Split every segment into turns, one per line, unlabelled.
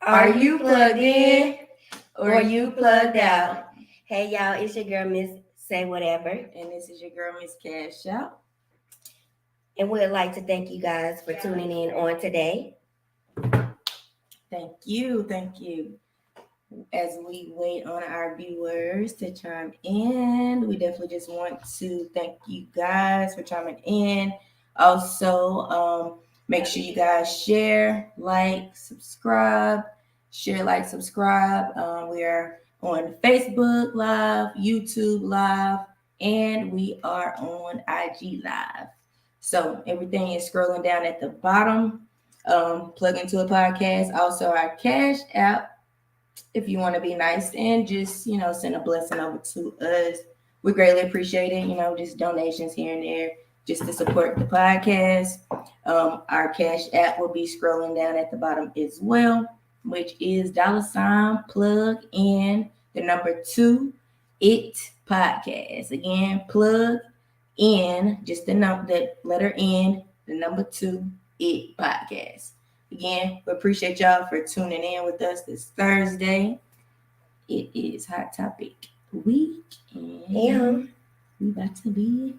Are you plugged in or you plugged out?
Hey y'all, it's your girl Miss Say Whatever.
And this is your girl Miss Cash Out.
And we'd like to thank you guys for tuning in on today.
Thank you. As we wait on our viewers to chime in, we definitely just want to thank you guys for chiming in. Also, make sure you guys share, like, subscribe. Share, like, subscribe. We are on Facebook Live, YouTube Live, and we are on IG Live. So everything is scrolling down at the bottom. Plug into a podcast. Also, our Cash App if you want to be nice and just, send a blessing over to us. We greatly appreciate it, just donations here and there just to support the podcast. Our Cash App will be scrolling down at the bottom as well, which is $ plug in the number 2 it podcast. Again, plug in just the letter N, the number 2 it podcast. Again, we appreciate y'all for tuning in with us this Thursday. It is Hot Topic Week, and we about to be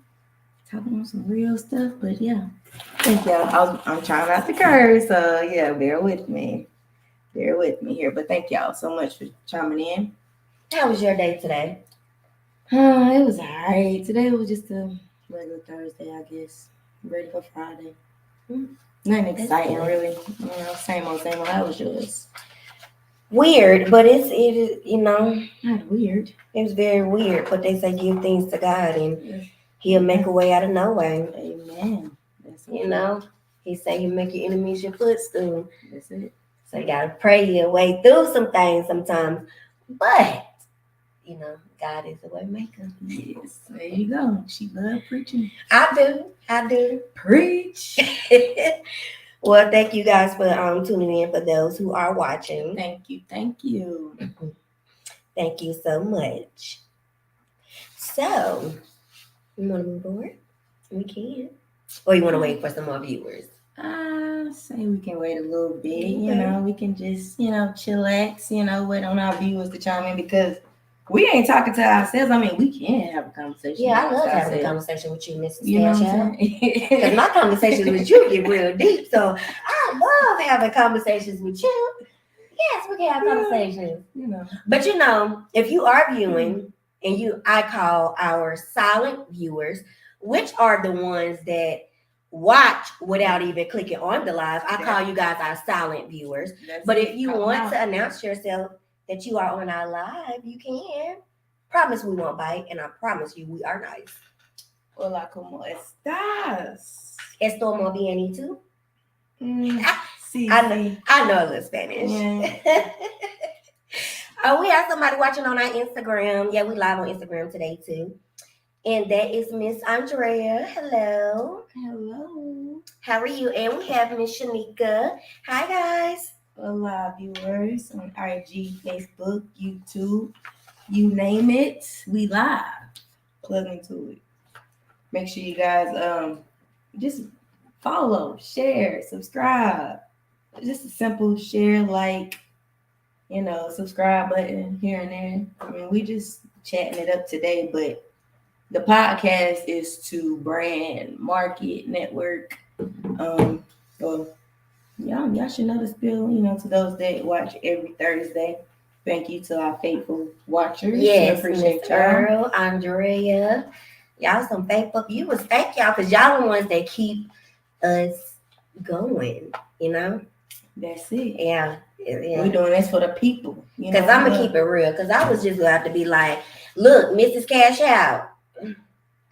talking on some real stuff. But yeah, thank y'all. I'm trying not to curse, so yeah, bear with me here. But thank y'all so much for chiming in.
How was your day today?
It was alright. Today was just a regular Thursday, I guess. Ready for Friday. Nothing exciting, really. Same old. How was yours?
Weird, but it is,
Not weird.
It was very weird, but they say give things to God and He'll make a way out of no way.
Amen. That's
He say He'll make your enemies your footstool.
That's it.
So you gotta pray your way through some things sometimes. But God is the way maker.
Yes, there you go. She loves preaching.
I do.
Preach.
Well, thank you guys for tuning in. For those who are watching,
thank you.
Thank you so much. So, you want to move forward? We can. Or you want to wait for some more viewers?
Say we can wait a little bit. Okay. We can just chillax. Wait on our viewers to chime in because we ain't talking to ourselves. I mean, we can have a conversation.
Yeah, I love having a conversation with you, Mrs. Because my conversations with you get real deep. So I love having conversations with you. Yes, we can have conversations. But if you are viewing and I call our silent viewers, which are the ones that watch without even clicking on the live, I call you guys our silent viewers. But if you want to announce yourself that you are on our live, you can. Promise we won't bite, and I promise you we are nice.
Hola, ¿cómo estás?
¿Estamos bien y tú?
Sí,
I know a little Spanish.
Yeah.
We have somebody watching on our Instagram. Yeah, we live on Instagram today too. And that is Miss Andrea. Hello. How are you? And we have Miss Shanika. Hi, guys.
Hola, viewers on IG, Facebook, YouTube, you name it, we live. Plug into it. Make sure you guys just follow, share, subscribe. Just a simple share, like, subscribe button here and there. I mean, we just chatting it up today, but the podcast is to brand, market, network. Y'all should know the spiel, to those that watch every Thursday. Thank you to our faithful watchers.
Yes,
appreciate
Miss
y'all.
Earl, Andrea. Y'all some faithful viewers. Thank y'all, because y'all the ones that keep us going,
That's it.
Yeah.
We're doing this for the people.
Because I'm going to keep it real. Because I was just going to have to be like, look, Mrs. Cash Out.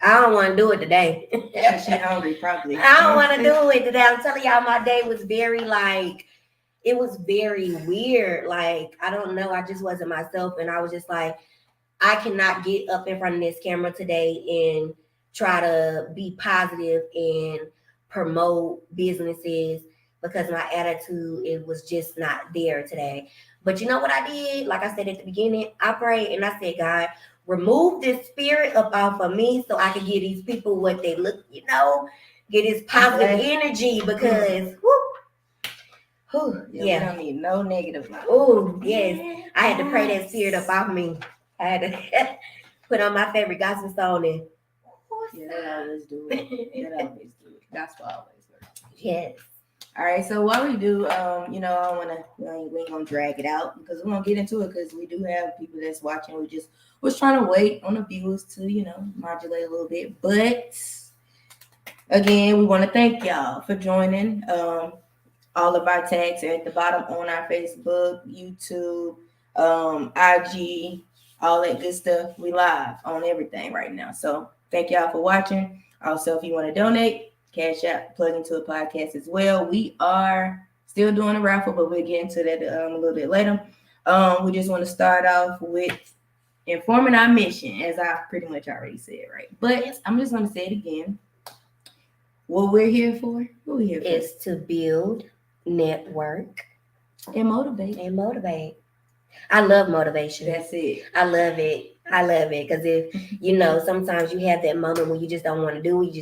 I don't want to do it today.
Yeah, she's hungry, probably.
I don't want to do it today. I'm telling y'all, my day was very it was very weird. I don't know. I just wasn't myself. And I was just like, I cannot get up in front of this camera today and try to be positive and promote businesses because my attitude, it was just not there today. But you know what I did? Like I said at the beginning, I prayed and I said, God, remove this spirit up off of me so I can give these people what they look, get this positive energy because
We don't need no negative life.
Oh, yes. I had to pray that spirit up off me. I had to put on my favorite gospel song and
that always do it. Gospel always works.
Yes.
All right, so while we do, I don't want to, we ain't gonna drag it out because we're gonna get into it because we do have people that's watching. We just was trying to wait on the viewers to, modulate a little bit. But again, we want to thank y'all for joining. All of our tags are at the bottom on our Facebook, YouTube, IG, all that good stuff. We live on everything right now. So thank y'all for watching. Also, if you want to donate, Cash App, plug into a podcast as well. We are still doing a raffle, but we'll get into that a little bit later. We just want to start off with informing our mission, as I pretty much already said, right? But I'm just going to say it again. What we're here for,
is to build, network,
and motivate.
I love motivation.
That's it.
I love it because if sometimes you have that moment when you just don't want to do it,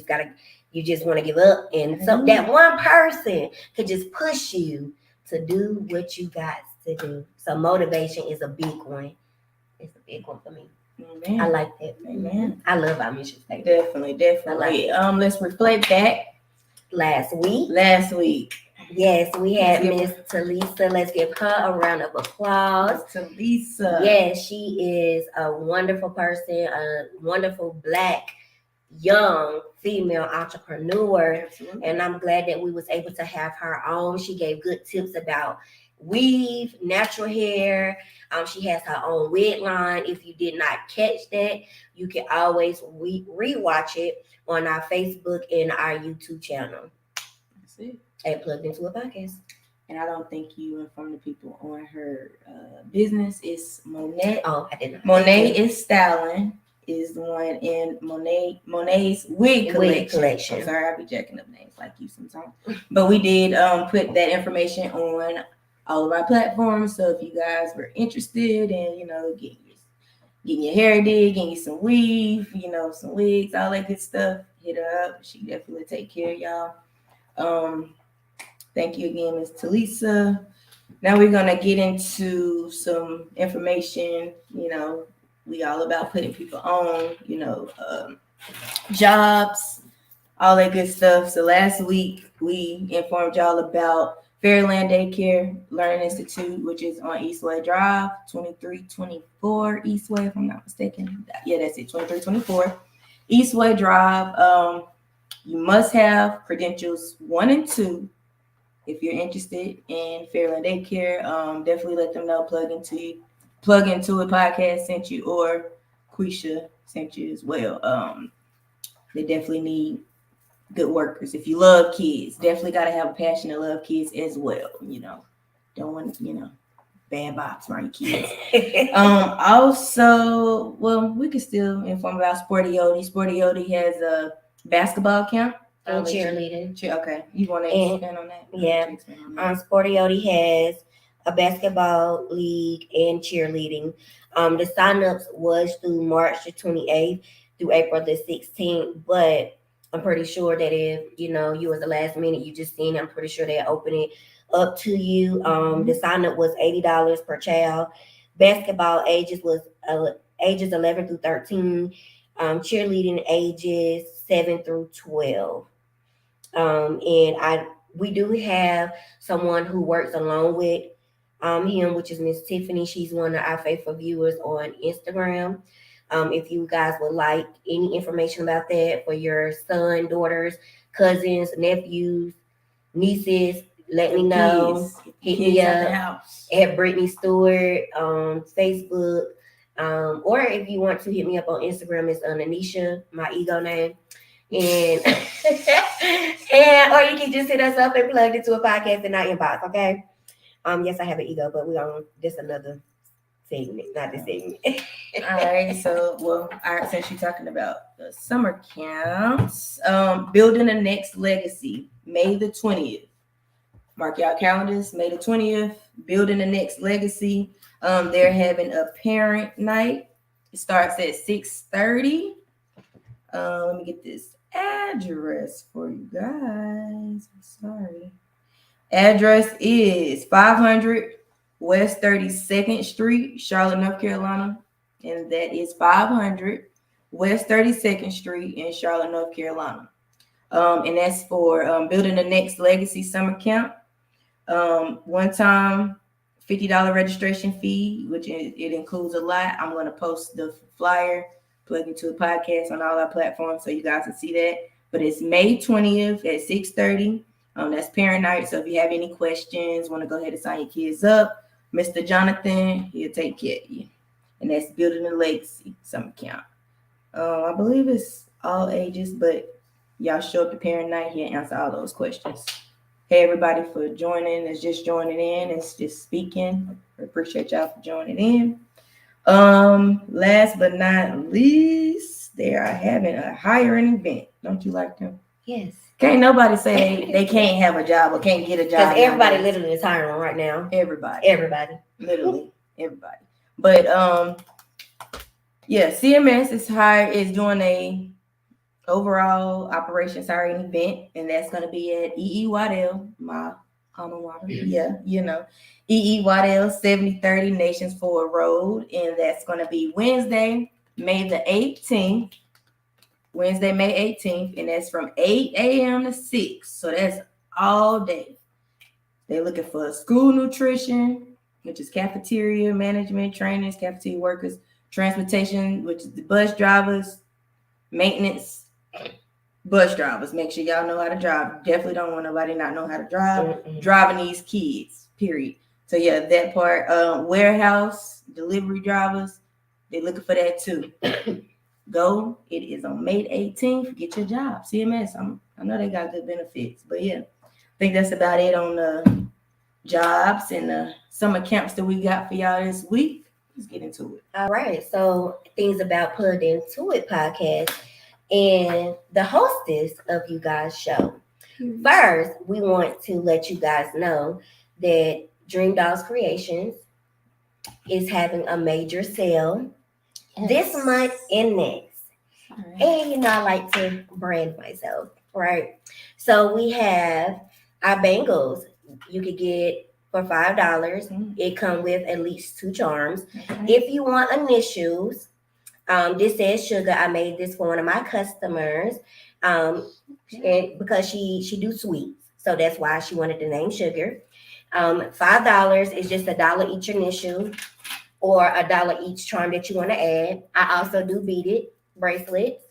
you just want to give up, and so that one person could just push you to do what you got to do. So motivation is a big one. It's a big one for me. Amen. I like that.
Amen.
I love our mission statement.
Definitely. Let's reflect back.
Last week. Yes, we had Miss Talisa. Let's give her a round of applause.
Talisa.
Yes, she is a wonderful person, a wonderful Black, young female entrepreneur. Absolutely. And I'm glad that we was able to have her on. She gave good tips about weave, natural hair. She has her own wig line. If you did not catch that, you can always rewatch it on our Facebook and our YouTube channel.
That's it.
And plugged into a podcast.
And I don't think you informed the people on her business. It's Monet.
Oh, I didn't know.
Monet is styling. Is the one in Monet's wig collection. I'm sorry, I'll be jacking up names like you sometimes. But we did put that information on all of our platforms. So if you guys were interested in, getting your hair did, getting you some weave, some wigs, all that good stuff, hit her up. She definitely take care of y'all. Thank you again, Ms. Talisa. Now we're gonna get into some information. We all about putting people on, jobs, all that good stuff. So last week we informed y'all about Fairyland Daycare Learning Institute, which is on Eastway Drive, 2324 Eastway, if I'm not mistaken. Yeah, that's it, 2324 Eastway Drive. You must have credentials 1 and 2 if you're interested in Fairyland Daycare. Definitely let them know Plug Into It podcast sent you, or Quisha sent you as well. They definitely need good workers. If you love kids, definitely got to have a passion to love kids as well. Don't want bad vibes around your kids. Also, we can still inform about Sporty Yodi. Sporty Yodi has a basketball camp.
And cheerleading.
Okay. You want to expand on that?
Yeah. Sporty Yodi has a basketball league and cheerleading. The sign-ups was through March the 28th through April the 16th, but I'm pretty sure that if, you was the last minute, you just seen it, I'm pretty sure they'll open it up to you. The sign-up was $80 per child. Basketball ages was ages 11 through 13. Cheerleading ages 7 through 12. And we do have someone who works along with him, which is Miss Tiffany. She's one of our faithful viewers on Instagram. If you guys would like any information about that for your son, daughters, cousins, nephews, nieces, let me know. Hit me up at Brittany Stewart on Facebook. Or if you want to hit me up on Instagram, it's Anisha, my ego name. And or you can just hit us up and plug into a podcast in our inbox, okay? Yes, I have an ego, but we're on this another segment, not this segment.
All right, so since you're talking about the summer camps, building the next legacy, May the 20th. Mark y'all calendars, May the 20th, building the next legacy. They're having a parent night. It starts at 6:30. Let me get this address for you guys. I'm sorry. Address is 500 West 32nd Street, Charlotte, North Carolina. And that is 500 West 32nd Street in Charlotte, North Carolina. And that's for building the next legacy summer camp. One time $50 registration fee, which it includes a lot. I'm going to post the flyer, plug into the podcast on all our platforms so you guys can see that. But it's May 20th at 6:30. That's parent night. So if you have any questions, want to go ahead and sign your kids up, Mr. Jonathan, he'll take care of you. And that's building a legacy summer camp. I believe it's all ages, but y'all show up to parent night, he'll answer all those questions. Hey, everybody, for joining. It's just joining in. It's just speaking. I appreciate y'all for joining in. Last but not least, they are having a hiring event. Don't you like them?
Yes.
Can't nobody say they can't have a job or can't get a job.
Because everybody literally is hiring right now.
Everybody. Literally everybody. But yeah, CMS is doing a overall operations hiring event, and that's going to be at E.E. Waddell, my alma mater. Yeah, you know, E.E. Waddell, 7030 Nations Forward Road, and that's going to be Wednesday, May the 18th. Wednesday, May 18th, and that's from 8 a.m. to 6. So that's all day. They're looking for school nutrition, which is cafeteria management, trainers, cafeteria workers, transportation, which is the bus drivers, maintenance, bus drivers. Make sure y'all know how to drive. Definitely don't want nobody not know how to drive. Driving these kids, period. So yeah, that part. Warehouse, delivery drivers, they're looking for that too. Go. It is on May 18th. Get your job. CMS. I know they got good benefits, but yeah, I think that's about it on the jobs and the summer camps that we got for y'all this week. Let's get into it.
All right. So things about Plugged Into It podcast and the hostess of you guys' show. First, we want to let you guys know that Dream Dolls Creations is having a major sale this month and next. Right. And you know, I like to brand myself, right? So we have our bangles. You could get for $5. It comes with at least 2 charms. Okay. If you want initials, this says Sugar. I made this for one of my customers, and because she do sweets, so that's why she wanted the name Sugar. $5 is just $1 each initial, or $1 each charm that you want to add. I also do beaded bracelets.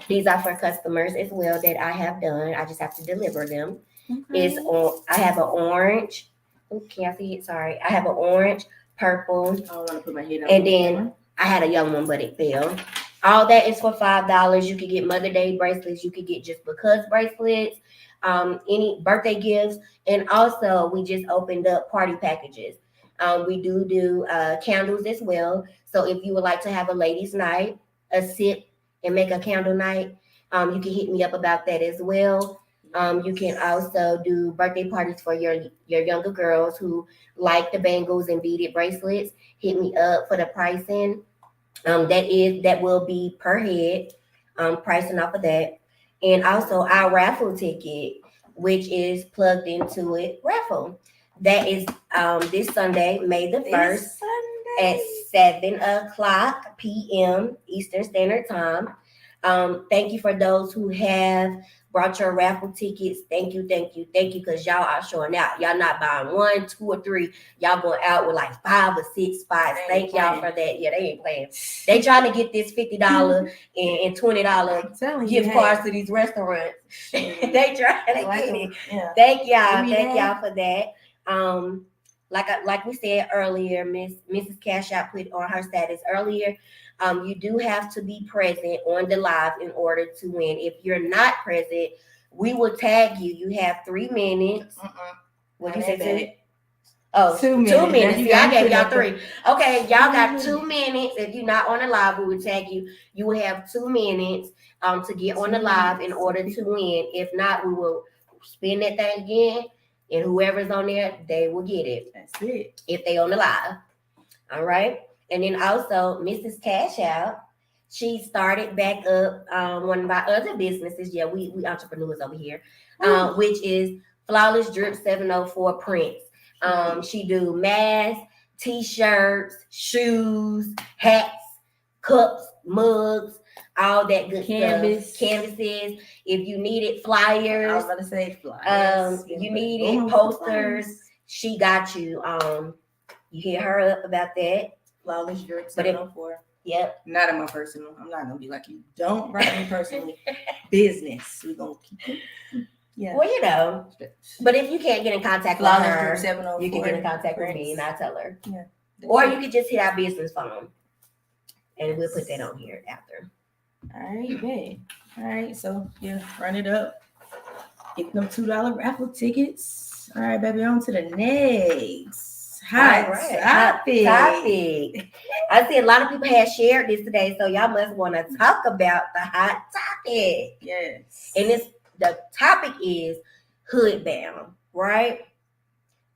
These are for customers as well that I have done. I just have to deliver them. Okay. I have an orange. Oh, can't see it. Sorry. I have an orange, purple. I don't want to put my head on. And then I had a yellow one, but it fell. All that is for $5. You could get Mother Day bracelets. You could get just because bracelets, any birthday gifts. And also, we just opened up party packages. We do candles as well. So if you would like to have a ladies' night, a sip and make a candle night, you can hit me up about that as well. You can also do birthday parties for your younger girls who like the bangles and beaded bracelets. Hit me up for the pricing. That will be per head, pricing off of that. And also our raffle ticket, which is Plugged Into It raffle. That is this Sunday, May the 1st at 7:00 p.m. Eastern Standard Time. Thank you for those who have brought your raffle tickets. Thank you, because y'all are showing out. Y'all not buying 1, 2, or 3. Y'all going out with like 5 or 6 spots. Thank y'all for that. Yeah, they ain't playing. They trying to get this $50 and $20 gift cards to these restaurants. They trying to get it. Yeah. Thank y'all for that. Like we said earlier, Mrs. Cash Out put on her status earlier. You do have to be present on the live in order to win. If you're not present, we will tag you. You have 3 minutes. What you say? Oh, 2 minutes. Yeah, I gave y'all 3. Okay, y'all got 2 minutes. If you're not on the live, we will tag you. You will have 2 minutes to get on the live in order to win. If not, we will spin that thing again. And whoever's on there, they will get it.
That's it.
If they on the live. All right. And then also Mrs. Cash Out, she started back up one of our other businesses. Yeah, we entrepreneurs over here, which is Flawless Drip 704 prints. She do masks, t-shirts, shoes, hats, cups, mugs, all that good stuff. Canvases. If you needed flyers,
I was about to say flyers.
You needed posters, she got you. You hit her up about that.
Flawless Drip 704.
Yep.
Not in my personal. I'm not gonna be like you. Don't write me personally. Business. We're gonna keep it.
Yeah. Well, you know. But if you can't get in contact with her, you can get in contact with me and I'll tell her. Yeah. Or you could just hit our business phone. And we'll put that on here after.
All right, babe. All right, so yeah, run it up. Get them $2 raffle tickets. All right, baby, on to the next. Hot topic.
I see a lot of people have shared this today, so y'all must want to talk about the hot topic.
Yes.
And the topic is hood bound, right?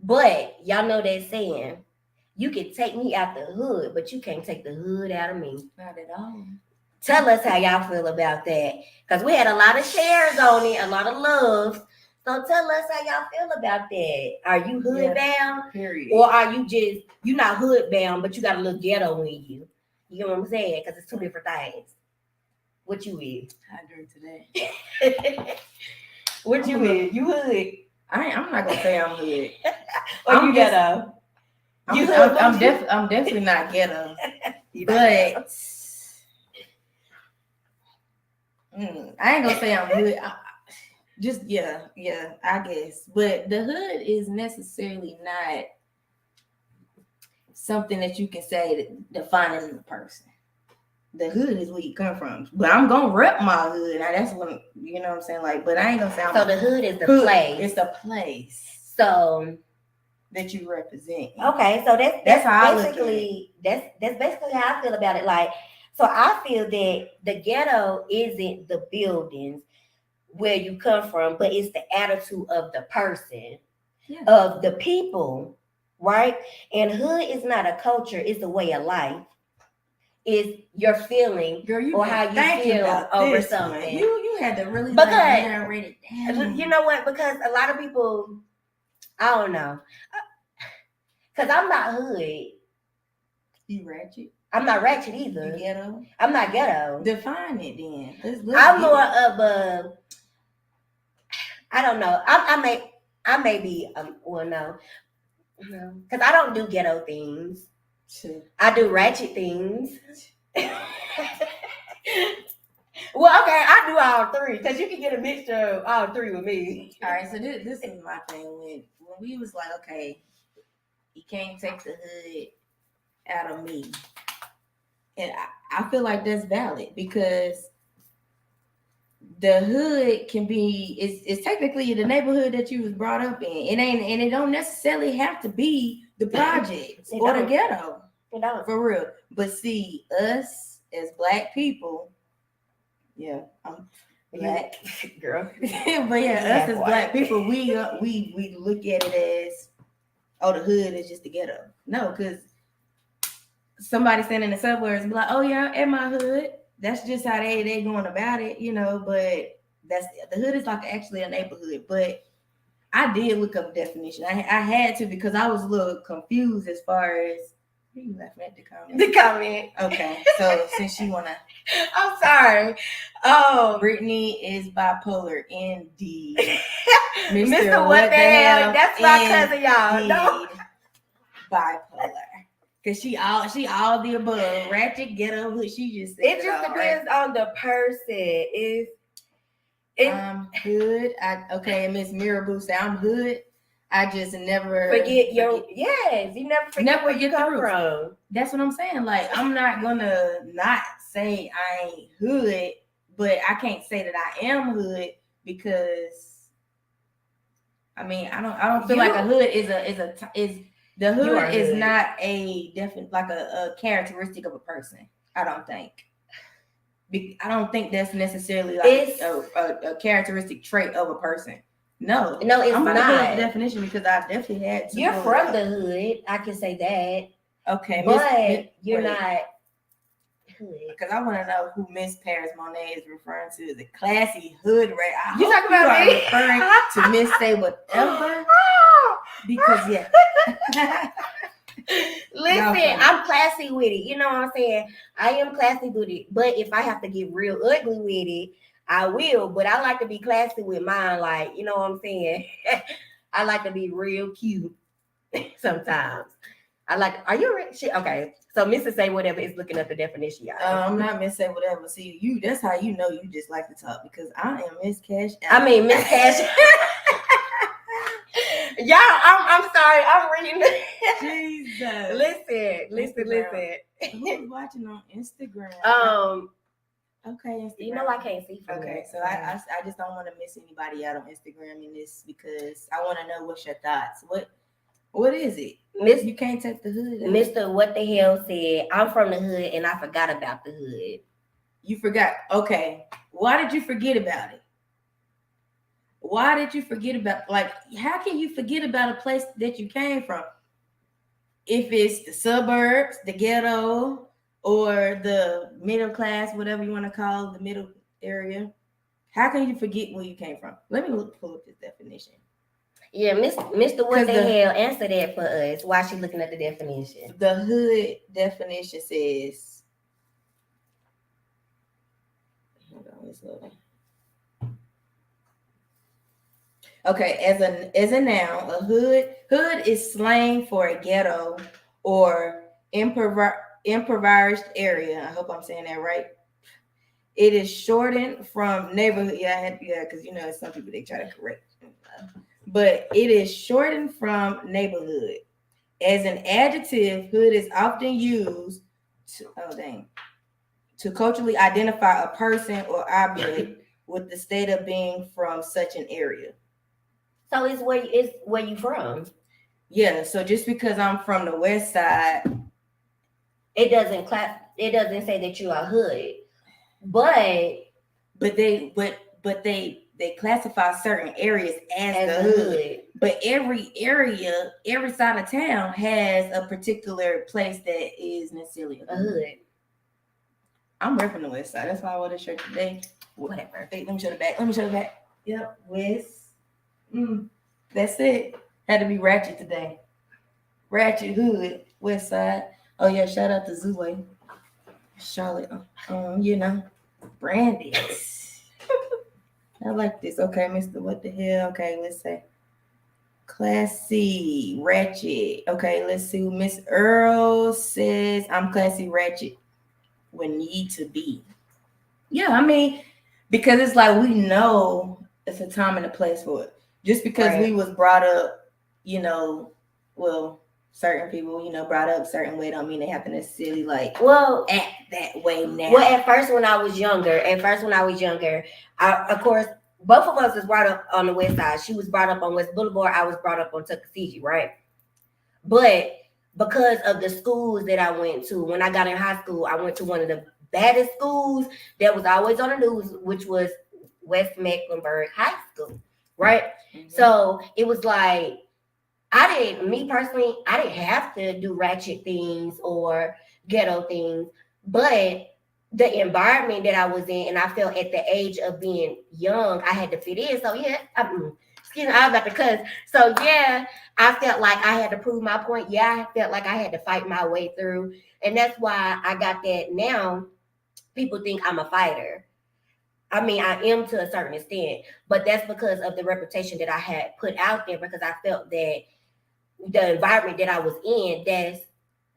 But y'all know that saying, you can take me out the hood, but you can't take the hood out of me.
Not at all.
Tell us how y'all feel about that. Because we had a lot of shares on it, a lot of love. So tell us how y'all feel about that. Are you hood bound?
Period.
Or are you just, you're not hood bound, but you got a little ghetto in you? You know what I'm saying? Because it's two different things. What you is?
I drink today.
What you is? You hood?
I'm not gonna say I'm hood.
Or you ghetto?
I'm definitely not ghetto. But I ain't gonna say I'm hood. I guess. But the hood is necessarily not something that you can say defining the person. The hood is where you come from. But I'm gonna rep my hood. Now that's what you know what I'm saying. Like, but I ain't gonna say
so the hood is the place.
It's the place.
So
that you represent.
Okay, so that's how basically that's basically how I feel about it. Like, so I feel that the ghetto isn't the buildings where you come from, but it's the attitude of the person, of the people, right? And hood is not a culture; it's a way of life. It's your feeling, or how you feel over something.
You had to really
read it down. You know what? Because a lot of people, I don't know. Because I'm not hood.
You ratchet?
I'm not ratchet either.
You ghetto?
I'm not ghetto.
Define it then.
I'm more of a, I don't know. I may be, well, no. Because I don't do ghetto things. Sure. I do ratchet things. Well, okay, I do all three. Because you can get a mixture of all three with me.
All right, so this is my thing. When we was like, okay, you can't take the hood out of me. And I feel like that's valid because the hood can be, it's technically the neighborhood that you was brought up in. It don't necessarily have to be the projects or the ghetto.
It don't.
For real. But see, us as Black people, I'm Black.
Girl.
But us as Black people, we look at it as, oh, the hood is just the ghetto. No, because somebody standing in the suburbs and be like, oh yeah, in my hood. That's just how they going about it, you know. But that's the hood is like actually a neighborhood. But I did look up a definition. I had to because I was a little confused as far as. Are you laughing at the comment?
The comment.
Okay, so since you wanna,
I'm sorry.
Brittany is bipolar indeed.
Mr. What the hell? That's my cousin, y'all. No.
Bipolar. Cause she all the above. Ratchet, ghetto, hood. She just said
it just depends on the person.
I'm hood. Miss Miraboo said I'm hood. I just never
forget you never forget where you come from.
That's what I'm saying. Like, I'm not gonna not say I ain't hood, but I can't say that I am hood because I mean I don't feel like a hood is the hood is not a definite like a characteristic of a person. I don't think. I don't think that's necessarily like a characteristic trait of a person. No,
it's
I'm
not.
The definition because I definitely had to.
You're from the hood. I can say that.
Okay,
but you're not.
Because I want to know who Miss Paris Monet is referring to. The classy hood rat.
You talking about me?
Referring to Miss Say Whatever? Because yeah.
Listen, I'm classy with it. You know what I'm saying? I am classy with it. But if I have to get real ugly with it, I will. But I like to be classy with mine. Like, you know what I'm saying? I like to be real cute sometimes. I like, are you rich? Okay. So Mrs. Say Whatever is looking up the definition, y'all.
I'm not Miss Say Whatever. See, you, that's how you know you just like to talk, because I am Miss Cash.
Miss Cash. Y'all, I'm sorry. I'm reading.
Jesus.
Listen.
Who's watching on Instagram? Okay, Instagram.
You know I can't see from
okay,
there.
so I just don't want to miss anybody out on Instagram in this, because I want to know what's your thoughts. What is it? You can't take the hood.
Mr. What the Hell said, I'm from the hood and I forgot about the hood.
You forgot. Okay. Why did you forget about it? Why did you forget about, like, how can you forget about a place that you came from? If it's the suburbs, the ghetto, or the middle class, whatever you want to call the middle area, how can you forget where you came from? Let me pull up this definition.
Yeah, Mr. What the Hell answer that for us while she's looking at the definition.
The hood definition says, hold on, it's loading. Okay, as a noun, a hood is slang for a ghetto or impoverished area. I hope I'm saying that right. It is shortened from neighborhood. Because you know some people, they try to correct. But it is shortened from neighborhood. As an adjective, hood is often used to culturally identify a person or object with the state of being from such an area.
So it's where you from.
Yeah, so just because I'm from the west side,
it doesn't say that you are hood. But
they classify certain areas as the hood. But every area, every side of town has a particular place that is necessarily a hood. I'm repping the west side. That's why I wore this shirt today.
Whatever.
Let me show the back. Yep, west. That's it. Had to be ratchet today. Ratchet hood, west side. Oh yeah, shout out to Zule. Charlotte. You know, branded. I like this. Okay, Mr. What the Hell? Okay, let's say classy, ratchet. Okay, let's see. Miss Earl says, I'm classy, ratchet when need to be. Yeah, I mean, because it's like we know it's a time and a place for it. Just because we was brought up, you know, well, certain people, you know, brought up a certain way don't mean they have to necessarily act that way now.
Well, at first when I was younger, of course, both of us was brought up on the west side. She was brought up on West Boulevard. I was brought up on Tuckasegee, right? But because of the schools that I went to, when I got in high school, I went to one of the baddest schools that was always on the news, which was West Mecklenburg High School, right? Mm-hmm. So it was like, me personally, I didn't have to do ratchet things or ghetto things, but the environment that I was in, and I felt at the age of being young, I had to fit in. So yeah, I was about to cuss. So yeah, I felt like I had to prove my point. Yeah, I felt like I had to fight my way through. And that's why I got that now. People think I'm a fighter. I mean, I am to a certain extent, but that's because of the reputation that I had put out there, because I felt that the environment that I was in, that's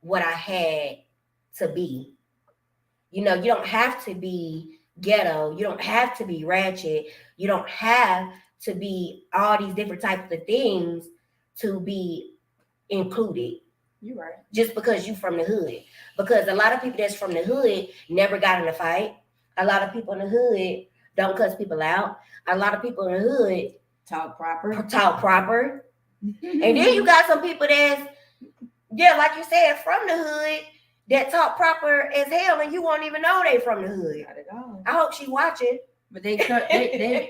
what I had to be. You know, you don't have to be ghetto. You don't have to be ratchet. You don't have to be all these different types of things to be included.
You're right.
Just because you from the hood. Because a lot of people that's from the hood never got in a fight. A lot of people in the hood don't cuss people out. A lot of people in the hood
talk proper.
And then you got some people that's, like you said, from the hood that talk proper as hell, and you won't even know they from the hood.
Not at all.
I hope she watching.
But they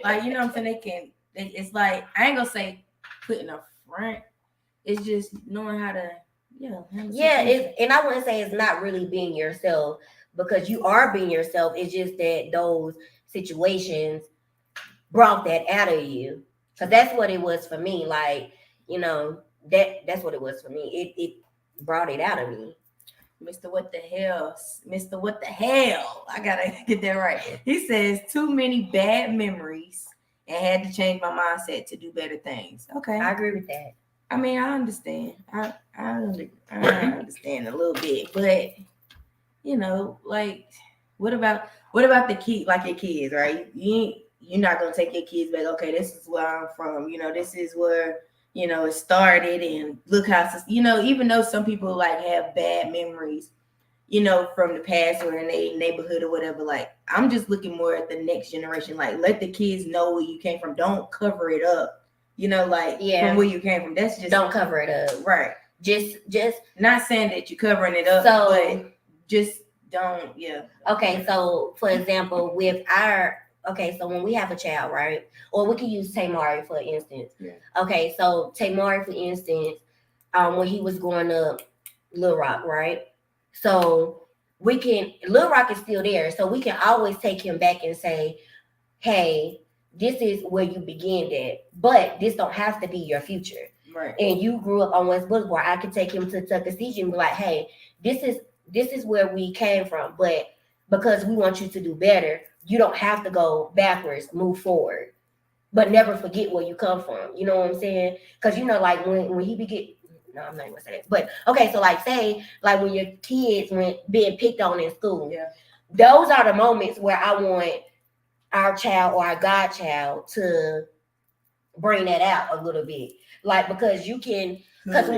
like, you know what I'm saying? It's like, I ain't gonna say putting a front. It's just knowing how to,
and I wouldn't say it's not really being yourself, because you are being yourself. It's just that those situations brought that out of you. Because that's what it was for me. Like, that's what it was for me. It brought it out of me.
Mr. What the hell? Mr. What the hell? I gotta get that right. He says too many bad memories and had to change my mindset to do better things. Okay.
I agree with that.
I mean, I understand. I understand a little bit, but like what about the kid, like your kids, right? You're not gonna take your kids back. Okay, this is where I'm from. This is where it started, and look how even though some people like have bad memories, from the past or in a neighborhood or whatever. Like I'm just looking more at the next generation. Like let the kids know where you came from. Don't cover it up. From where you came from. That's just
don't cover it up.
Right.
Just
not saying that you're covering it up, but just don't. Yeah.
Okay. So for example, so when we have a child, right? Or we can use Tamari for instance.
Yeah.
Okay, so Tamari, for instance, when he was growing up, Little Rock, right? So Little Rock is still there, so we can always take him back and say, hey, this is where you began at, but this don't have to be your future.
Right.
And you grew up on West Boulevard. I could take him to Tuckasegee and be like, hey, this is where we came from, but because we want you to do better, you don't have to go backwards, move forward, but never forget where you come from. You know what I'm saying? Because like when he no, I'm not even gonna say that. But okay, so like say like when your kids went being picked on in school,
yeah,
those are the moments where I want our child or our godchild to bring that out a little bit. Like because you can, because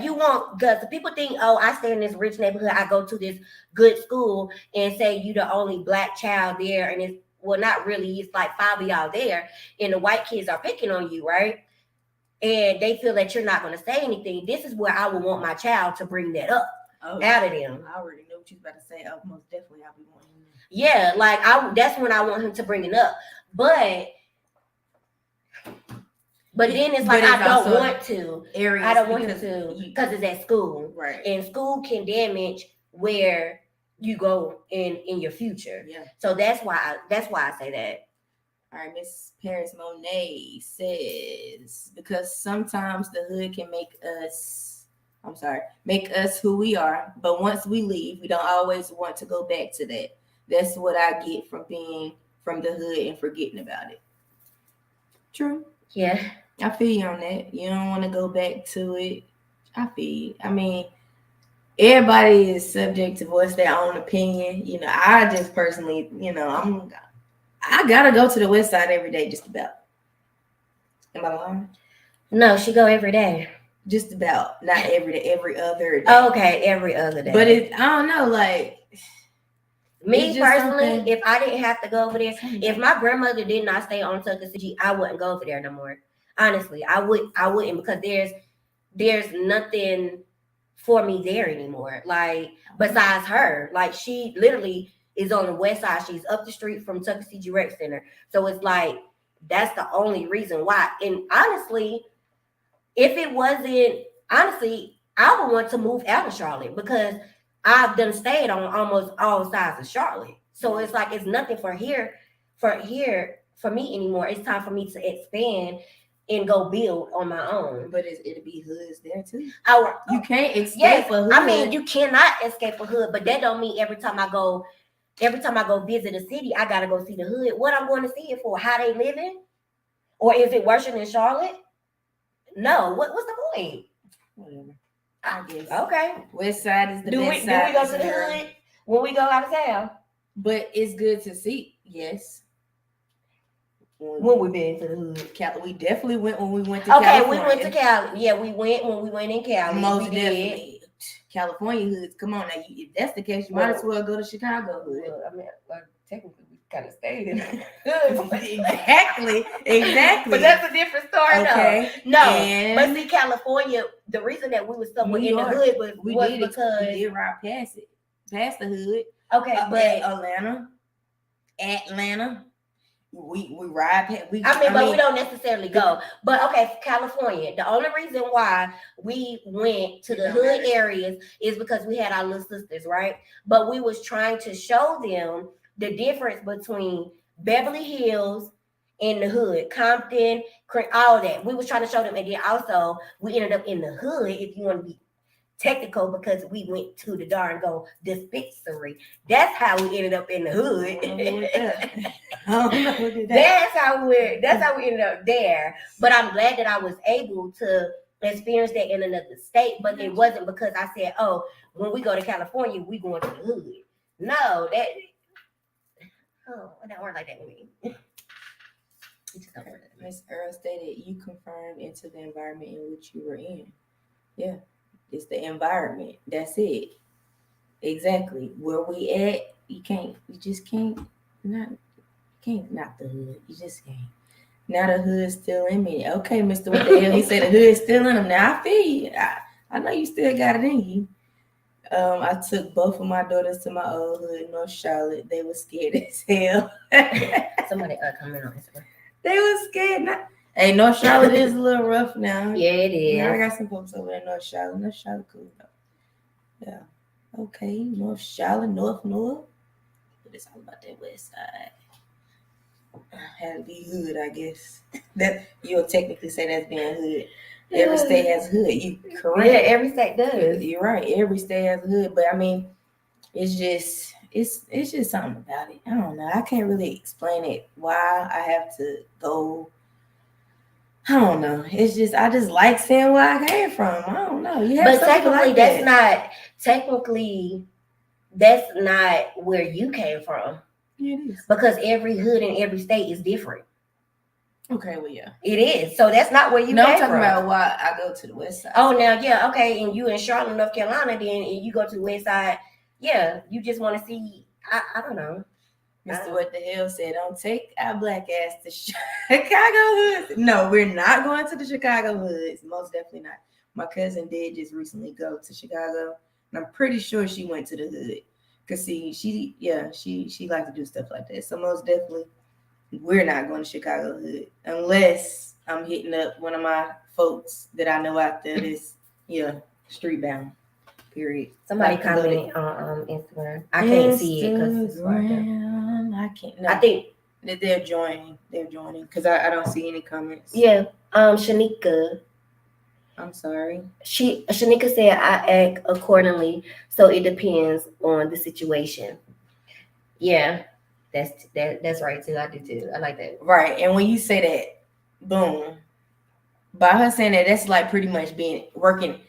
you want, because people think, oh, I stay in this rich neighborhood, I go to this good school, and say you the only black child there, and it's not really, it's like 5 of y'all there, and the white kids are picking on you, right? And they feel that you're not going to say anything. This is where I would want my child to bring that up out of them.
I already know what you was about to say. Most definitely, I'll be wanting him.
Yeah, like that's when I want him to bring it up, but then it's like I don't want to. I don't want him to because it's at school,
right? And
school can damage where you go in your future.
Yeah.
So that's why I say that.
All right, Miss Paris Monet says because sometimes the hood can make us who we are, but once we leave, we don't always want to go back to that. That's what I get from being from the hood and forgetting about it. True.
Yeah.
I feel you on that. You don't want to go back to it. I feel you. I mean, everybody is subject to voice their own opinion. I just personally, I gotta go to the West Side every day, just about. Am I lying?
No, she go every day.
Just about, not every day, every other day.
Oh, okay, every other day.
But I don't know, like.
Me personally, if I didn't have to go over there, if my grandmother did not stay on Tuckasegee, I wouldn't go over there no more. Honestly, I wouldn't because there's nothing for me there anymore. Like besides her, like she literally is on the west side. She's up the street from Tuckasegee Rec Center. So it's like that's the only reason why. And honestly, if it wasn't, I would want to move out of Charlotte because I've done stayed on almost all sides of Charlotte. So it's like it's nothing for me anymore. It's time for me to expand and go build on my own.
But it'll be hoods there too.
You
can't escape a hood.
I mean, you cannot escape a hood, but that don't mean every time I go visit a city, I gotta go see the hood. What I'm going to see it for? How they living? Or is it worse than Charlotte? No. What's the point?
Whatever. I guess.
Okay.
West side is the best side.
Do we go to the hood when we go out of town?
But it's good to see. Yes.
When we been to the hood,
we definitely went when we went to California.
Okay, we went to Cali. Yeah, we went when we went in Cali.
Most definitely. California hoods. Come on now. If that's the case, you might as well go to Chicago hood.
Well, I mean, technically, we kind of stayed in the
hood. Exactly.
But that's a different story,
okay.
No, but see, California, the reason that we were somewhere in the hood was because
we did ride past the hood.
Okay, but
Atlanta. we ride past.
But we don't necessarily go. But okay, California. The only reason why we went to the hood areas is because we had our little sisters, right? But we was trying to show them the difference between Beverly Hills and the hood, Compton, all that. We was trying to show them, and then also we ended up in the hood. If you want to be technical, because we went to the darn go dispensary. That's how we ended up in the hood. That's how we ended up there. But I'm glad that I was able to experience that in another state. But it wasn't because I said, "Oh, when we go to California, we going to the hood." No, it don't work like that with me.
Miss Earl stated you confirmed into the environment in which you were in. Yeah. It's the environment. That's it. Exactly. Where we at, you just can't not the hood. You just can't. Now the hood's still in me. Okay, Mr. What the hell? He said the hood's still in him. Now I feel you. I know you still got it in you. I took both of my daughters to my old hood, North Charlotte. They were scared as hell.
Somebody comment on Instagram.
They were scared. Hey, North Charlotte is a little rough now.
Yeah, it is.
Now I got some folks over there in North Charlotte. North Charlotte cool though. Yeah. Okay. North Charlotte, North. But it's all about that west side. Had to be hood, I guess. That you'll technically say that's being hood. Every state has hood. You correct.
Yeah, every state does.
You're right. Every state has a hood. But I mean, it's just something about it. I don't know. I can't really explain it. Why I have to go. I don't know. It's just I just like seeing where I came from. I don't know.
But technically, that's not where you came from.
Yeah, it is.
Because every hood in every state is different.
Okay, well, yeah,
it is. So that's not where you. No,
I'm talking about why I go to the west side.
Oh, now, yeah, okay, and you in Charlotte, North Carolina, then and you go to the west side. Yeah, you just want to see. I don't know.
Mr. What the hell said, don't take our black ass to Chicago hoods. No, we're not going to the Chicago hoods. Most definitely not. My cousin did just recently go to Chicago, and I'm pretty sure she went to the hood. Cause see, she likes to do stuff like that. So most definitely, we're not going to Chicago hood unless I'm hitting up one of my folks that I know out there that's street bound. Period.
Somebody commented on Instagram. I can't see it because it's
I can't. No.
I think
that they're joining. Because I don't see any comments.
Yeah. Shanika.
I'm sorry.
Shanika said I act accordingly, so it depends on the situation. Yeah, that's right too. I do too. I like that.
Right, and when you say that, boom, by her saying that, that's like pretty much working.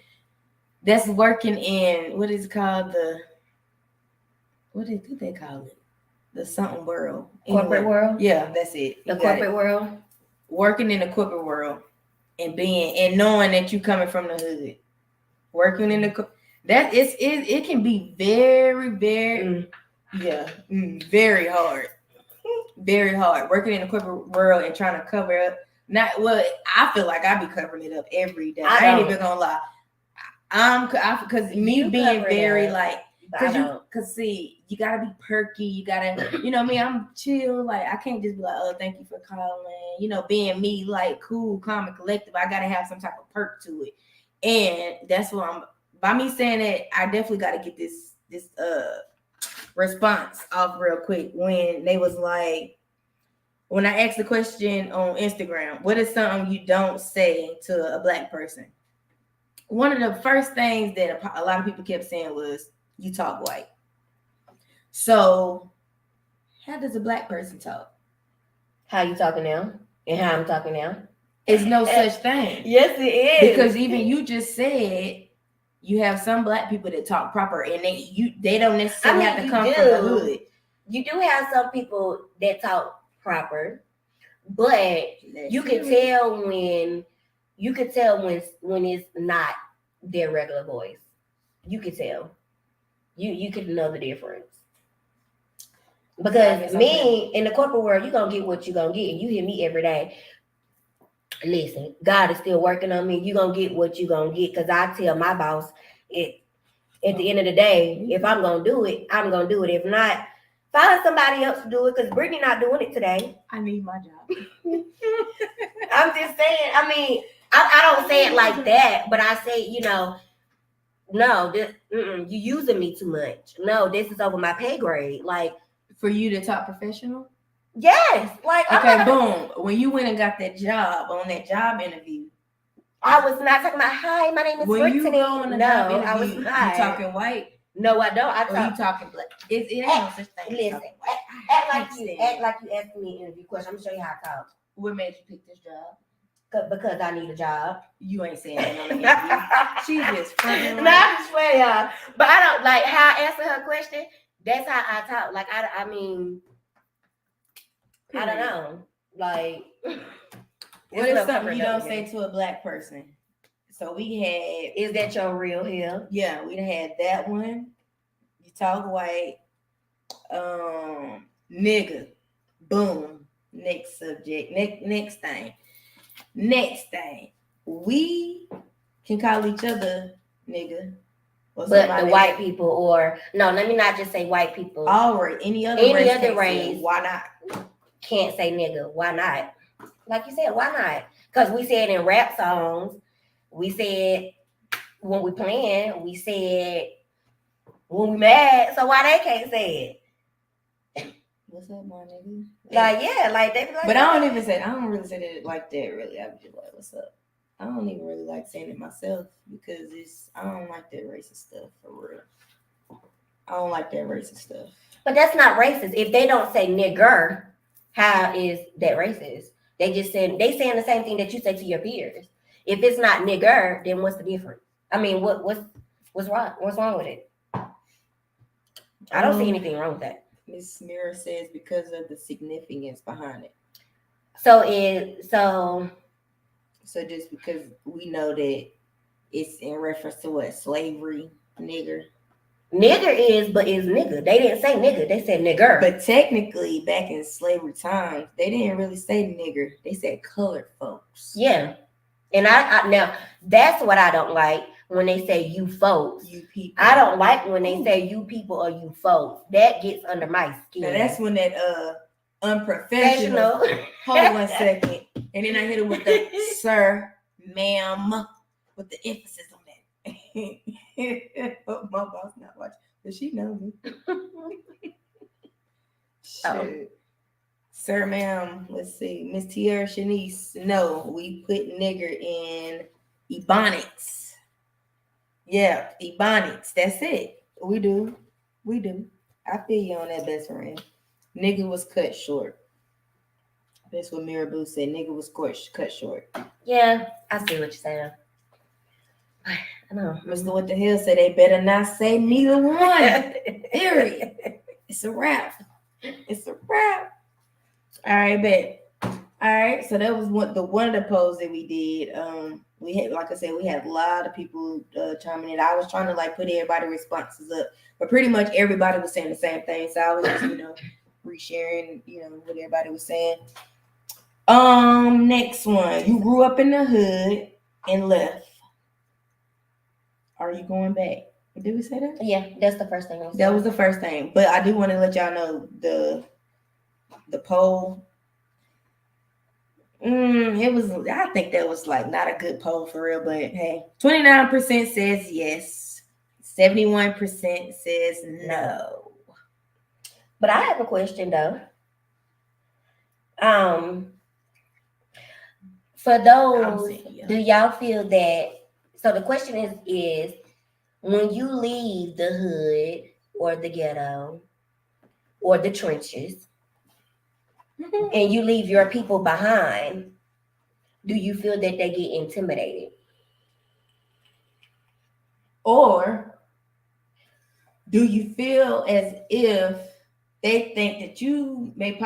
That's working in what is it called? What did they call it? The something world.
Corporate world?
Yeah, that's it.
The corporate world?
Working in the corporate world and knowing that you coming from the hood. Working in it can be very, very, very hard. Very hard. Working in the corporate world and trying to cover up. I feel like I be covering it up every day. I ain't even gonna lie. Because me being very like, because see, you gotta be perky, you gotta, I'm chill, like I can't just be like, oh, thank you for calling, being me, like cool, calm, and collective. I gotta have some type of perk to it, and that's what by me saying that, I definitely gotta get this response off real quick when they was like, when I asked the question on Instagram, what is something you don't say to a black person? One of the first things that a lot of people kept saying was, you talk white. So how does a black person talk?
How you talking now? And how I'm talking now?
It's no such thing.
Yes, it is.
Because even you just said you have some black people that talk proper and they don't necessarily have to come from the hood.
You do have some people that talk proper, but you can tell when it's not their regular voice. You can tell. You could know the difference. Because me in the corporate world, you're gonna get what you're gonna get. You hear me every day. Listen, God is still working on me. You're gonna get what you're gonna get. Because I tell my boss at the end of the day, if I'm gonna do it, I'm gonna do it. If not, Find somebody else to do it because Brittany not doing it today.
I need my job.
I'm just saying. I mean, I don't say it like that, but I say, no, you using me too much. No, this is over my pay grade. Like,
for you to talk professional?
Yes. Like,
okay, boom. When you went and got that job on that job interview,
I was not talking about, hi, my name is
when
Brittany.
you go on the job interview,
I was not.
You talking white?
No, I don't.
You talking black? It ain't no such thing.
Listen, act like you asked me an interview question. I'm gonna show you how I talk.
What made you pick this job?
Because I need a job.
You ain't saying that on the interview. She just fronting.
No, I just swear, y'all. But I don't like how I answer her question. That's how I talk. Like I mean, I don't know. Like,
what is something you don't say to a black person? So we had.
Is that your real hair?
Yeah, we had that one. You talk white. Nigga. Boom. Next subject. Next thing. We can call each other nigga.
But the white people, or no, let me not just say white people.
Or any other race. Why not?
Can't say nigga. Why not? Like you said, why not? Because we said in rap songs, we said when we playing, we said when we mad. So why they can't say
it? What's up, my nigga?
Like, yeah, like they be like.
But I don't really say it like that. Really, I be just like, what's up? I don't even really like saying it myself because I don't like that racist stuff for real. I don't like that racist stuff.
But that's not racist. If they don't say nigger, how is that racist? They saying the same thing that you say to your peers. If it's not nigger, then what's the difference? I mean, what's wrong? What's wrong with it? I don't see anything wrong with that.
Miss Mira says because of the significance behind it.
So
just because we know that it's in reference to what? Slavery, nigger.
Nigger is nigger. They didn't say nigger. They said nigger.
But technically, back in slavery times, they didn't really say nigger. They said colored folks.
Yeah. And I now that's what I don't like when they say you folks.
You people.
I don't like when they say you people or you folks. That gets under my skin.
Now that's when that unprofessional. Hold 1 second. And then I hit it with the sir, ma'am, with the emphasis on that. My boss not watching, but she knows me. Sir, ma'am, let's see. Miss Tierra Shanice. No, we put nigger in ebonics. Yeah, ebonics. That's it. We do. I feel you on that, best friend. Nigga was cut short. That's what Miraboo said. Nigga was cut short.
Yeah, I see what you're saying. I know.
Mr. What the hell said they better not say neither one. Period. It's a wrap. All right, bet. All right, so that was one of the polls that we did. We had, like I said, we had a lot of people chiming in. I was trying to like put everybody's responses up, but pretty much everybody was saying the same thing. So I was just, resharing, what everybody was saying. Next one. You grew up in the hood and left. Are you going back? Did we say that?
Yeah, that's the first thing.
That was the first thing. But I do want to let y'all know the poll. I think that was like not a good poll for real, but hey, 29% says yes, 71% says no.
But I have a question though. For those, do y'all feel that? So the question is when you leave the hood or the ghetto or the trenches and you leave your people behind, do you feel that they get intimidated?
Or do you feel as if they think that you may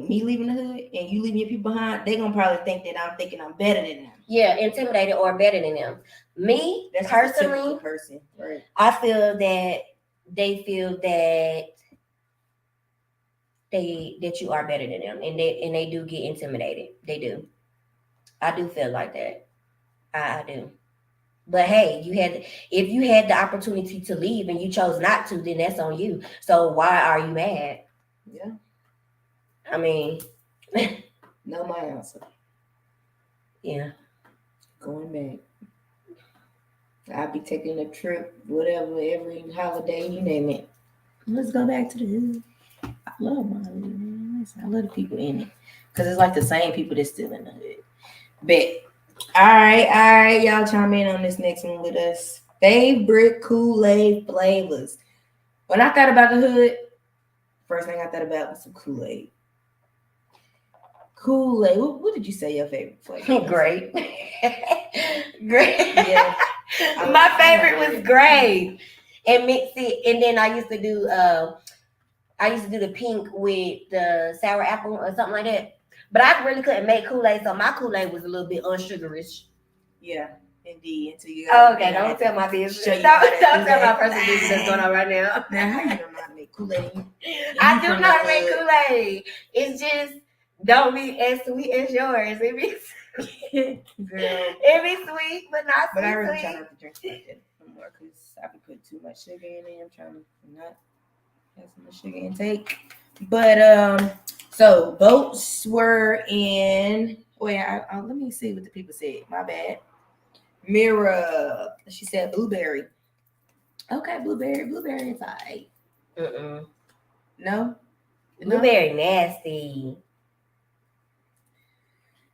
me leaving the hood and you leaving your people behind, they're going to probably think that I'm thinking I'm better than them.
Yeah, intimidated or better than them. Me,
that's
personally,
person, right?
I feel that they feel that you are better than them, and they do get intimidated. They do. I do feel like that. I do. But hey, if you had the opportunity to leave and you chose not to, then that's on you. So why are you mad?
Yeah.
I mean,
no, my answer.
Yeah.
Going back. I'll be taking a trip, whatever, every holiday, you name it. Let's go back to the hood. I love my hood, man. I love the people in it. Because it's like the same people that's still in the hood. Bet. All right, y'all chime in on this next one with us. Favorite Kool-Aid flavors. When I thought about the hood, first thing I thought about was some Kool-Aid. Kool-Aid. What did you say your favorite flavor was?
Grape. Grape.
Yeah.
My favorite was grape. And mix it. And then I used to do the pink with the sour apple or something like that. But I really couldn't make Kool-Aid, so my Kool-Aid was a little bit unsugarish.
Yeah, indeed. Until you
okay, don't tell my business. Don't tell my personal business that's going on right now.
Now, how you don't know how to make Kool-Aid?
I do know how to make Kool-Aid. It's just don't be as sweet as yours. It be sweet. Girl. It be sweet, but not sweet.
But I really try not to drink like that no more because I be putting too much sugar in it. I'm trying to not have so much sugar intake. But so votes were in. Wait, let me see what the people said. My bad. Mira, she said blueberry. Okay, blueberry is alright. No?
Blueberry nasty.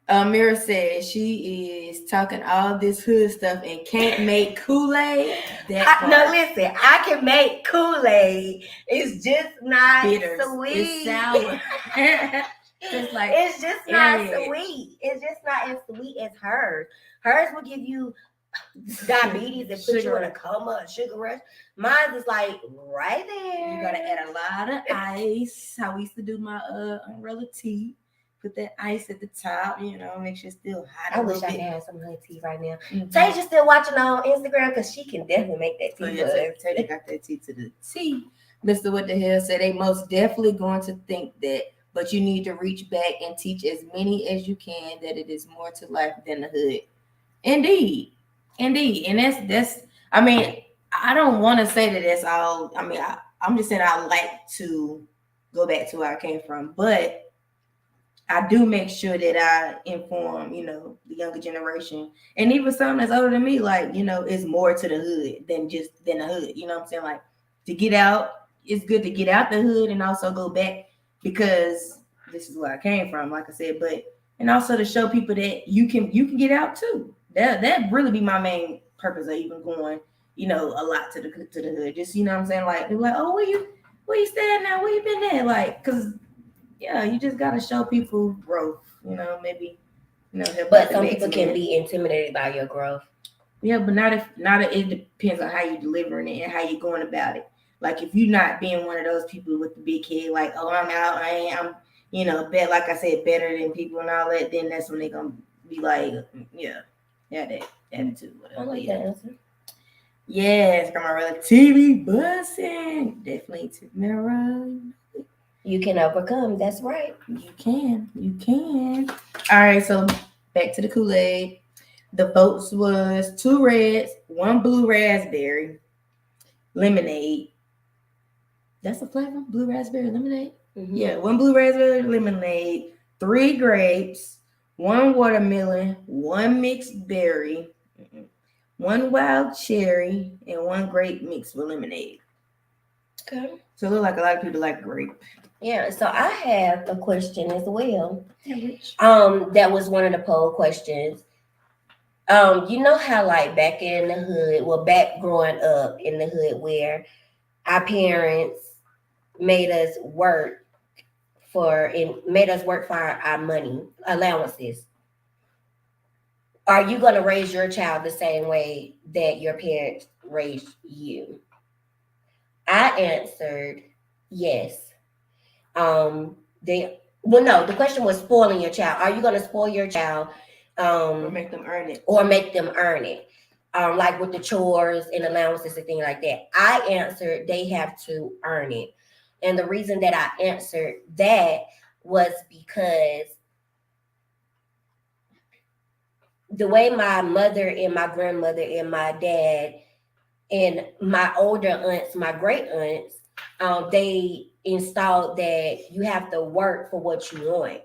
Mira said she is talking all this hood stuff and can't make Kool-Aid.
No, listen, I can make Kool-Aid. It's just not
bitter.
Sweet.
It's sour.
It's just not sweet. It's just not as sweet as hers. Hers will give you diabetes and put you in a coma, sugar rush. Mine is like right there.
You gotta add a lot of ice. How we used to do my umbrella tea. Put that ice at the top, make sure it's still hot.
I wish I could have some hood tea right now. Tasia still watching on Instagram because she can definitely make that tea.
Tasia got that tea to the tea. Mr. What the Hell said they most definitely going to think that, but you need to reach back and teach as many as you can that it is more to life than the hood. Indeed. And that's I mean, I don't want to say that that's all. I mean, I'm just saying I like to go back to where I came from, but I do make sure that I inform, the younger generation, and even some that's older than me, like, it's more to the hood than the hood. You know what I'm saying? Like, to get out, it's good to get out the hood and also go back because this is where I came from, like I said, and also to show people that you can get out too. That really be my main purpose of even going, a lot to the hood. Just, what I'm saying? Like, they're like, oh, where you staying now? Where you been there? Like, because you just gotta show people growth, maybe,
but some people can be intimidated by your growth.
Yeah, but not if it depends on how you're delivering it and how you're going about it. Like if you're not being one of those people with the big head, like, oh, I'm out, I'm like I said, better than people and all that, then that's when they're gonna be like, that attitude, whatever. I like that answer. Yes, Grandma Rella, TV bussing, definitely to mirror.
You can overcome. That's right.
You can. All right, so back to the Kool-Aid. The votes was 2 reds, 1 blue raspberry, lemonade. That's a flavor? Blue raspberry lemonade? Mm-hmm. Yeah, 1 blue raspberry lemonade, 3 grapes, 1 watermelon, 1 mixed berry, 1 wild cherry, and 1 grape mixed with lemonade. Okay. So it looks like a lot of people like grape.
Yeah, so I have a question as well. That was one of the poll questions. You know how like back in the hood, back growing up in the hood where our parents made us work for our money, allowances. Are you going to raise your child the same way that your parents raised you? I answered yes. The question was spoiling your child. Are you going to spoil your child
or make them earn it?
Like with the chores and allowances and things like that. I answered they have to earn it. And the reason that I answered that was because the way my mother and my grandmother and my dad and my older aunts, my great aunts, they installed that you have to work for what you want.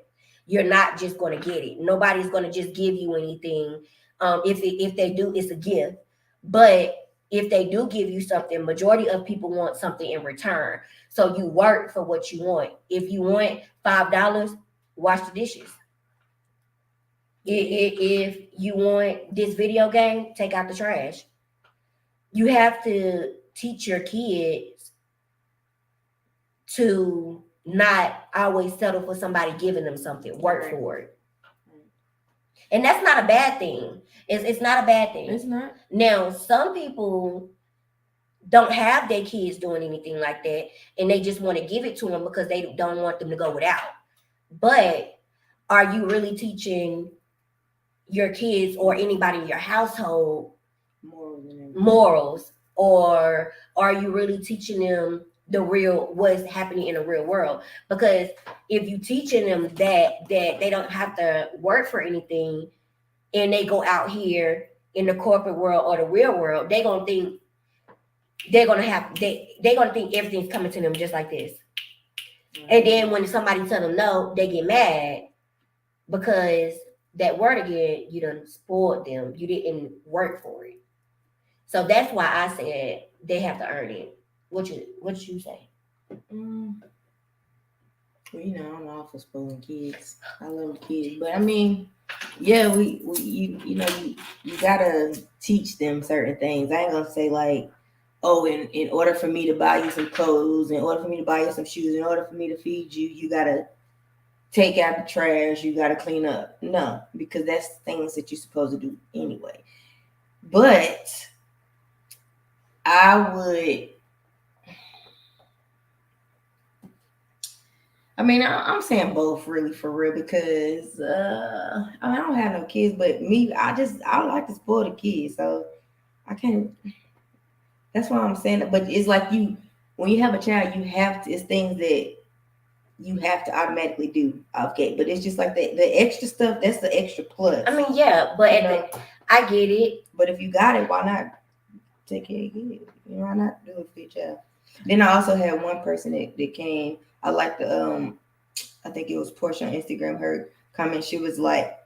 You're not just going to get it. Nobody's going to just give you anything. If they do, it's a gift. But if they do give you something, majority of people want something in return. So you work for what you want. If you want $5, wash the dishes. If you want this video game, take out the trash. You have to teach your kids to not always settle for somebody giving them something. Work for it. And that's not a bad thing. It's not a bad thing.
It's not.
Now, some people don't have their kids doing anything like that, and they just want to give it to them because they don't want them to go without. But are you really teaching your kids or anybody in your household morals, or are you really teaching them the real what's happening in the real world? Because if you teaching them that they don't have to work for anything, and they go out here in the corporate world or the real world, they're gonna think everything's coming to them just like this. And then when somebody tell them no, they get mad because that word again, you done spoiled them. You didn't work for it. So that's why I said they have to earn it. What you say?
Well, I'm all for spoiling kids. I love kids, but I mean, yeah, you gotta teach them certain things. I ain't gonna say like, oh, in order for me to buy you some clothes, in order for me to buy you some shoes, in order for me to feed you, you gotta take out the trash, you gotta clean up. No, because that's things that you're supposed to do anyway. But I'm saying both really for real because I don't have no kids, but me, I like to spoil the kids, so I can't. That's why I'm saying that. But it's like when you have a child, it's things that you have to automatically do. Okay, but it's just like the extra stuff. That's the extra plus.
I mean, yeah, but I get it.
But if you got it, why not take care of it? Why not do it for your child? Then I also had one person that came. I like the I think it was Portia on Instagram. Her comment, she was like,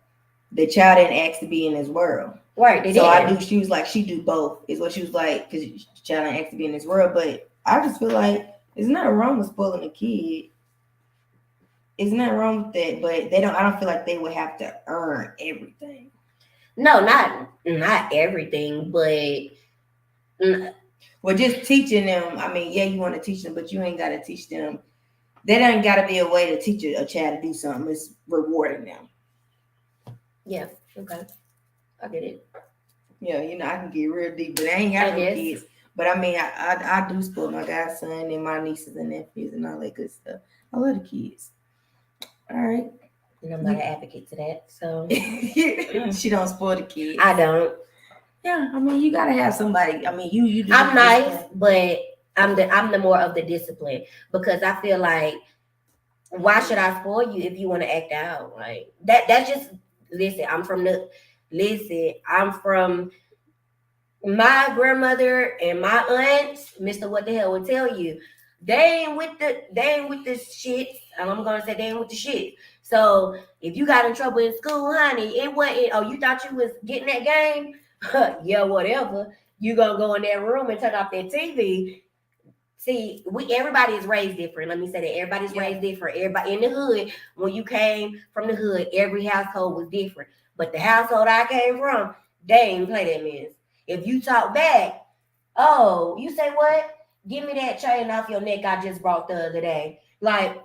the child didn't ask to be in this world.
Right.
So she was like, she do both, is what she was like, because the child didn't ask to be in this world. But I just feel like there's nothing wrong with spoiling a kid. It's nothing wrong with that, but I don't feel like they would have to earn everything.
No, not everything, but
well, just teaching them. I mean, yeah, you want to teach them, but you ain't got to teach them. That ain't got to be a way to teach a child to do something. It's rewarding them.
Yeah, okay. I get it.
Yeah, I can get real deep, but I ain't got no kids. But I mean, I do spoil my godson and my nieces and nephews and all that good stuff. I love the kids. All right.
And I'm not an advocate to that, so.
She don't spoil the kids.
I don't.
Yeah, I mean, you got to have somebody. I mean, you do.
I'm nice, but I'm the more of the discipline, because I feel like, why should I spoil you if you want to act out? Like that's just, listen, I'm from my grandmother and my aunts, Mr. What the hell would tell you. They ain't with the shit. And I'm gonna say they ain't with the shit. So if you got in trouble in school, honey, it wasn't, oh, you thought you was getting that game? Yeah, whatever. You gonna go in that room and turn off that TV. See, everybody is raised different. Let me say that. Everybody's raised different. Everybody in the hood, when you came from the hood, every household was different. But the household I came from, they ain't play that mess. If you talk back, oh, you say what? Give me that chain off your neck I just brought the other day. Like,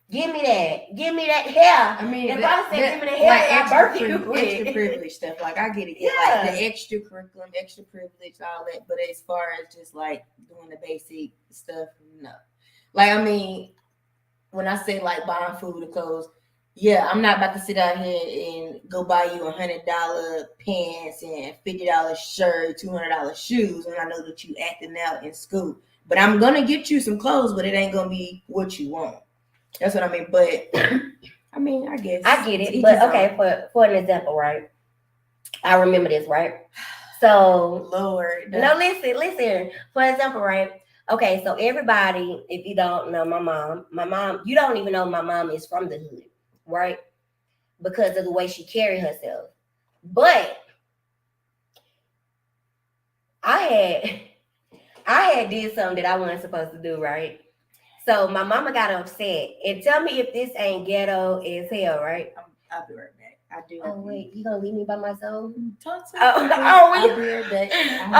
give me that hair.
I mean,
if I say give me the hair, like
extra privilege stuff. Like, I get it. Yeah. Like the extra curriculum, extra privilege, all that. But as far as just like doing the basic stuff, no. Like, I mean, when I say like buying food and clothes, yeah, I'm not about to sit out here and go buy you $100 pants and $50 shirt, $200 shoes when I know that you acting out in school. But I'm gonna get you some clothes, but it ain't gonna be what you want. That's what I mean. But I mean, I guess
I get it. But okay, for an example, right? I remember this, right? So,
Lord.
No, listen. For example, right? Okay, so everybody, if you don't know my mom, you don't even know my mom is from the hood, right? Because of the way she carried herself. But I had did something that I wasn't supposed to do, right? So my mama got upset. And tell me if this ain't ghetto as hell, right?
I'll be right back. I do.
Oh wait, you gonna leave me by myself?
Talk to
Oh,
me.
I'll
be right back.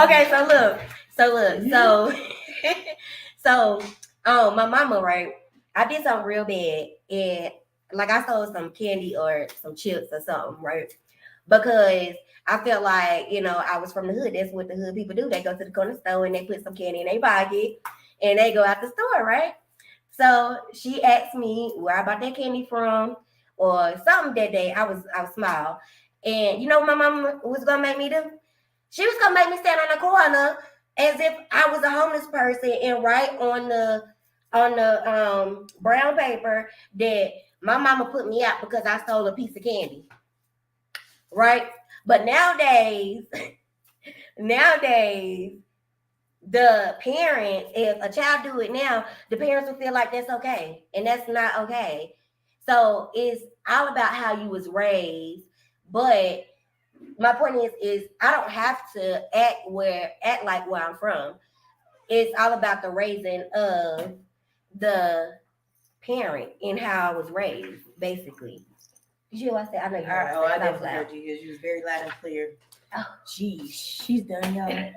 Okay, so my mama, right? I did something real bad, and like I stole some candy or some chips or something, right? Because I felt like, I was from the hood. That's what the hood people do. They go to the corner store and they put some candy in their pocket and they go out the store, right? So she asked me where I bought that candy from or something that day. I was small. And you know what my mom was gonna make me do? She was gonna make me stand on the corner as if I was a homeless person and write on the brown paper that my mama put me out because I stole a piece of candy. Right? But nowadays, the parents, if a child do it now, the parents will feel like that's okay. And that's not okay. So it's all about how you was raised. But my point is I don't have to act like where I'm from. It's all about the raising of the parent and how I was raised, basically. Did you hear what I said? I know you heard what I said.
I definitely heard you because you was very loud and clear. Oh, geez, she's done, y'all.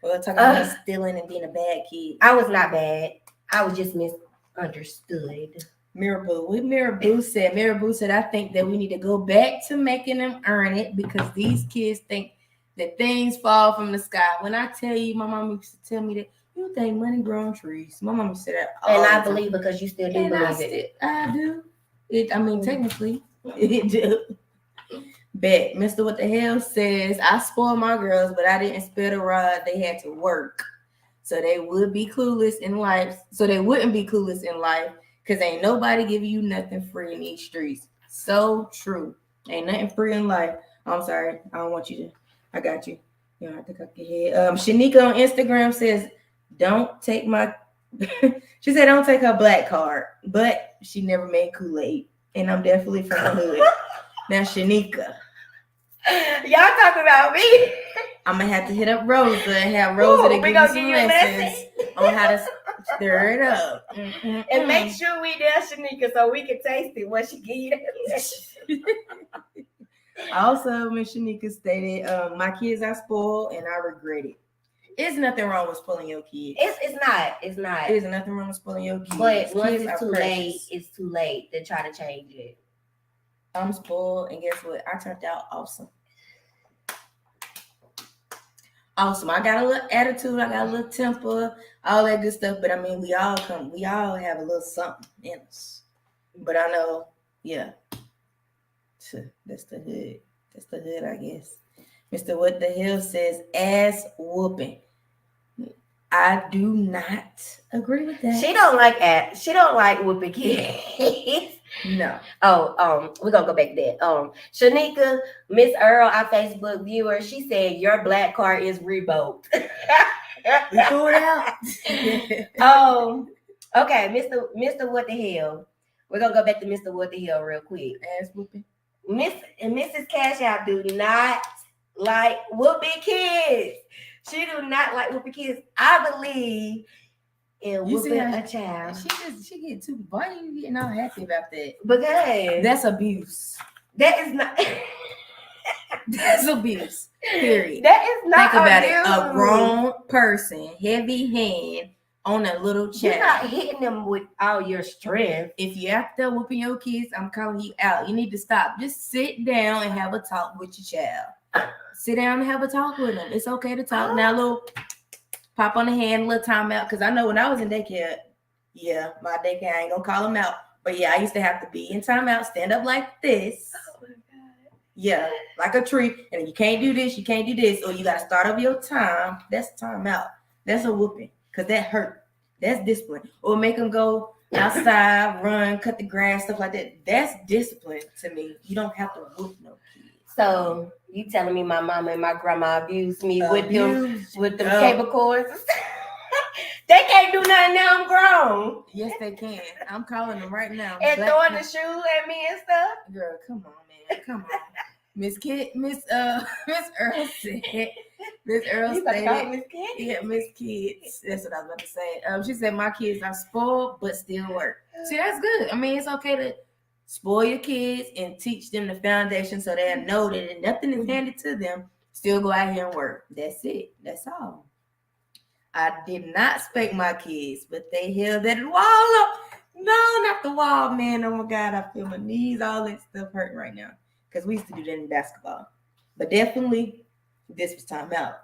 Well, talking about stealing and being a bad kid.
I was not bad. I was just misunderstood.
Miraboo said, I think that we need to go back to making them earn it because these kids think that things fall from the sky. When I tell you, my mom used to tell me that you think money grow on trees. My mom used to say that all
and
the
I
time.
believe because you still do believe it.
I do. Technically, it do. Bet Mr. What the Hell says, I spoiled my girls, but I didn't spare the rod. They had to work. So they would be clueless in life. So they wouldn't be clueless in life because ain't nobody giving you nothing free in these streets. So true. Ain't nothing free in life. I'm sorry. I don't want you to. I got you. You don't have to cut your head. Shanika on Instagram says, don't take my. She said, don't take her black card, but she never made Kool-Aid. And I'm definitely from the hood. Now, Shanika.
Y'all talking about me.
I'm gonna have to hit up Rosa and have Rosa to give you some lessons on how to stir it up. Mm-hmm.
And make sure we there, Shanika, so we can taste it when she give you that.
Also, Miss Shanika stated, my kids are spoiled and I regret it. There's nothing wrong with spoiling your kids.
It's not.
There's nothing wrong with spoiling your kids.
But once it's too late, it's too late to try to change it.
I'm spoiled, and guess what? I turned out awesome. Awesome. I got a little attitude. I got a little temper, all that good stuff. But I mean, we all have a little something in us. But I know, yeah, that's the hood. That's the hood, I guess. Mr. What the Hell says, ass whooping. I do not agree with that.
She don't like whooping kids.
No.
We're gonna go back to that. Shanika, Miss Earl, our Facebook viewer, she said your black card is revoked.
We threw it out.
Okay, Mr. What the Hell. We're gonna go back to Mr. What the Hell real quick.
Ass whooping.
Miss and Mrs. Cash Out do not like whooping kids. She do not like whooping kids. I believe in whooping a child.
She get too. Why are you getting all happy about that?
Because
that's abuse.
That is not.
That's abuse. Period.
That is not.
Think about
abuse.
it. A grown person, heavy hand on a little child.
You're not hitting them with all your strength.
If you after whooping your kids, I'm calling you out. You need to stop. Just sit down and have a talk with your child. Sit down and have a talk with them. It's okay to talk. Now, little pop on the hand, a little timeout. Because I know when I was in daycare, my daycare, I ain't going to call them out. But I used to have to be in timeout, stand up like this. Oh, my God. Yeah, like a tree. And if you can't do this, you can't do this. Or you got to start over your time. That's timeout. That's a whooping. Because that hurt. That's discipline. Or make them go outside, run, cut the grass, stuff like that. That's discipline to me. You don't have to whoop no kids.
So you telling me my mama and my grandma abused me with them cable cords? They can't do nothing now. I'm grown.
Yes, they can. I'm calling them right now.
And throwing the shoes at me and stuff.
Girl, come on, man. Come on. Miss Earl said. Miss Earl stated.
Miss Kids?
Yeah, Miss Kids. That's what I was about to say. She said my kids are spoiled but still work. See, that's good. I mean, it's okay to spoil your kids and teach them the foundation so they'll know that nothing is handed to them. Still go out here and work. That's it. That's all. I did not spank my kids, but they held that wall up. No, not the wall, man. Oh my God, I feel my knees, all that stuff hurting right now. Because we used to do that in basketball. But definitely, this was time out.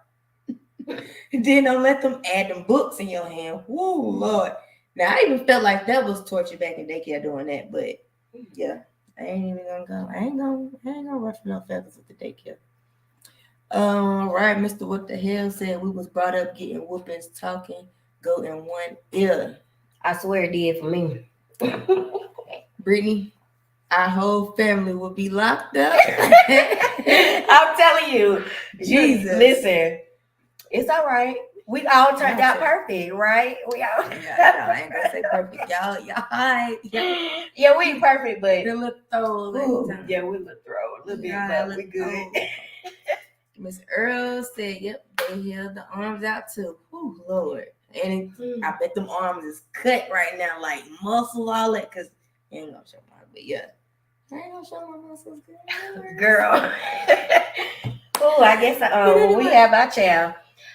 Then don't let them add them books in your hand. Woo, Lord. Now, I even felt like that was torture back in daycare doing that. But, yeah, I ain't even going to go. I ain't gonna ruffle no feathers with the daycare. Right, Mr. What the Hell said we was brought up getting whoopings, talking, go in one ear.
I swear it did for me.
Brittany, our whole family will be locked up.
I'm telling you.
Jesus.
Listen, it's all right. We all turned out perfect, right? We all.
Yeah, I ain't gonna say perfect, y'all. Y'all, right.
Yeah, we ain't perfect, but.
A little throw.
Yeah, we look throw a little bit, but we good.
Miss Earl said, yep, they held the arms out too. Whew, Lord. And I bet them arms is cut right now, like muscle, all that, because I ain't gonna show mine, but yeah. I ain't gonna show my muscles,
girl. Oh, I guess when we have our child,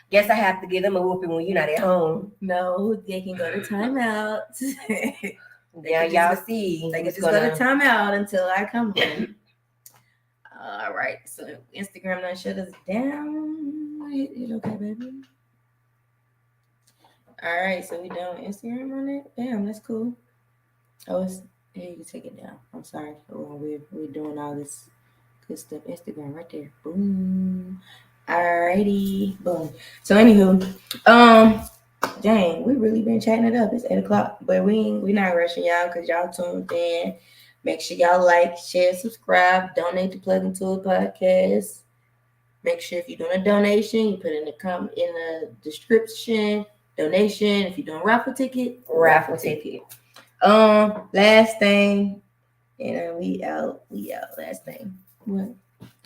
guess I have to give them a whooping when you're not at home.
No, they can go to timeout.
Yeah, y'all see.
They can just go to timeout until I come home. All right, so Instagram done shut us down. It okay, baby? All right, so we done with Instagram on it. Damn, that's cool. Oh, you can take it down. I'm sorry. We're doing all this good stuff. Instagram right there. Boom. Alrighty. Boom. So anywho, dang, we really been chatting it up. It's 8:00, but we not rushing y'all because y'all tuned in. Make sure y'all like, share, subscribe, donate to Plug Into a Podcast. Make sure if you're doing a donation, you put in the description, donation. If you're doing raffle ticket. Last thing, and we out. Last thing. What?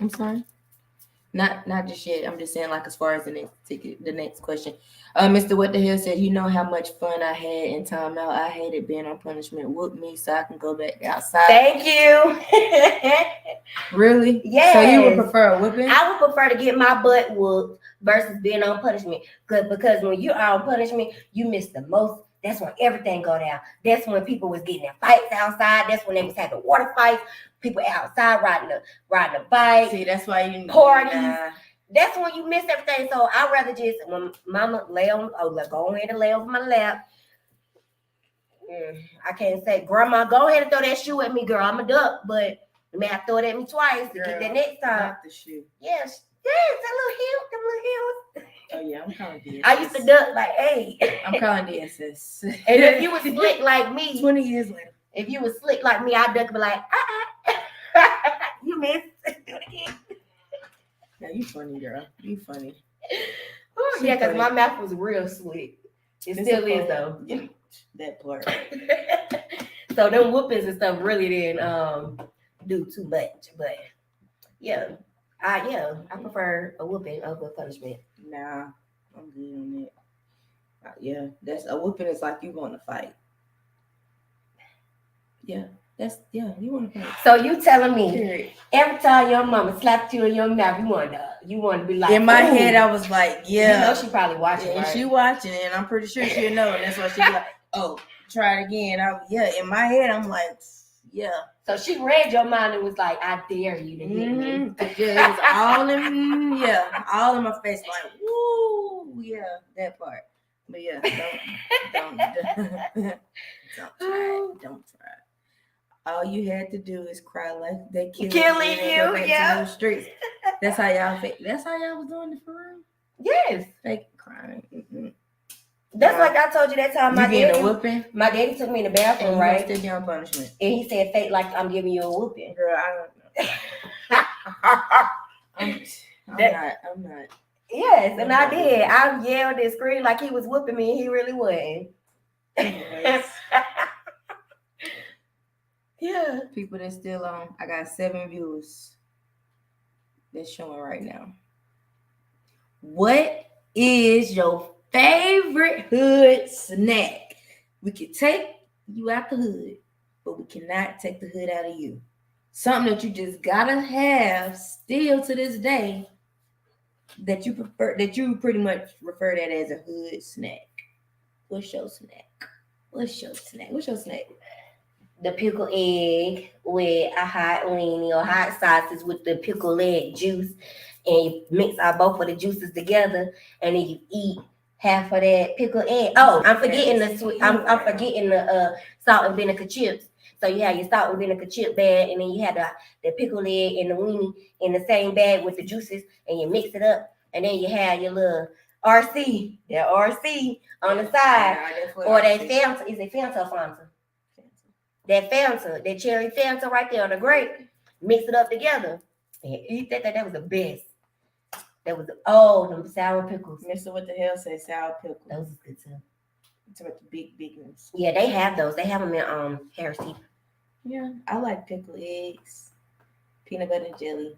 I'm sorry. Not just yet. I'm just saying, like, as far as the next question. Mr. What the Hell said, you know how much fun I had in timeout. I hated being on punishment. Whoop me so I can go back outside.
Thank you.
Really?
Yes.
So you would prefer a whooping?
I would prefer to get my butt whooped versus being on punishment. Because when you're on punishment, you miss the most. That's when everything go down. That's when people was getting in fights outside. That's when they was having water fights. People outside riding a bike.
See, that's why you
parties. That's when you miss everything. So I'd rather just when mama go ahead and lay over my lap. I can't say, Grandma, go ahead and throw that shoe at me, girl. I'm a duck, but you may have to throw it at me twice to get that next time.
Not the shoe.
Yes, that little heel, them little heels.
Oh yeah, I'm calling DSS.
I used to duck like, hey.
I'm calling DSS.
And if you was slick like me,
20 years later.
If you was slick like me, I'd duck and be like, you missed. Do it again.
Yeah, you funny, girl. You funny.
Oh, yeah, because my mouth was real slick. It still is, though.
Yeah, that part.
So them whoopings and stuff really didn't do too much. But, yeah. I prefer a whooping over punishment.
Nah, I'm good on that. Yeah, that's a whooping is like you want to fight. Yeah, you want to fight.
So you telling me every time your mama slapped you in your mouth, you want to be like,
in my head, I was like, yeah.
You know she probably watching,
and
right?
she watching, and I'm pretty sure she'll know, and that's why she's like, oh, try it again. In my head, I'm like, yeah.
So she read your mind and was like, I dare you to hit me.
Yeah, it was all in my face, like, woo, yeah, that part. But yeah, don't try. All you had to do is cry like they killing you. Yeah. Streets. That's how y'all fake. That's how y'all was doing it for real.
Yes.
Fake crying. Mm-mm.
That's like I told you that time. My daddy took me in the bathroom, right?
Still on punishment.
And he said, "Fake like I'm giving you a whooping."
Girl, I don't know. I'm not.
Yes, and I did. I yelled and screamed like he was whooping me, and he really wasn't. Yeah.
People that's still on. I got 7 viewers that's showing right now. What is your favorite hood snack? We can take you out the hood, but we cannot take the hood out of you. Something that you just gotta have still to this day that you prefer, that you pretty much refer that as a hood snack. What's your snack? What's your snack? What's your snack?
The pickled egg with a hot weenie or hot sausage with the pickled egg juice, and you mix all both of the juices together, and then you eat half of that pickled egg. Oh, I'm forgetting the sweet. I'm forgetting the salt and vinegar chips. So you have your salt and vinegar chip bag, and then you have the pickled egg and the weenie in the same bag with the juices, and you mix it up, and then you have your little RC, that RC on the side, or that Fanta. Is it Fanta or Fanta? That Fanta, that cherry Fanta right there on the grape, mix it up together and eat that. That was the best. That was them sour pickles.
Mister, what the hell say sour pickles?
Those is good too.
It's about the big ones.
Yeah, they have those. They have them in Harris Teeter.
Yeah, I like pickled eggs, peanut butter and jelly.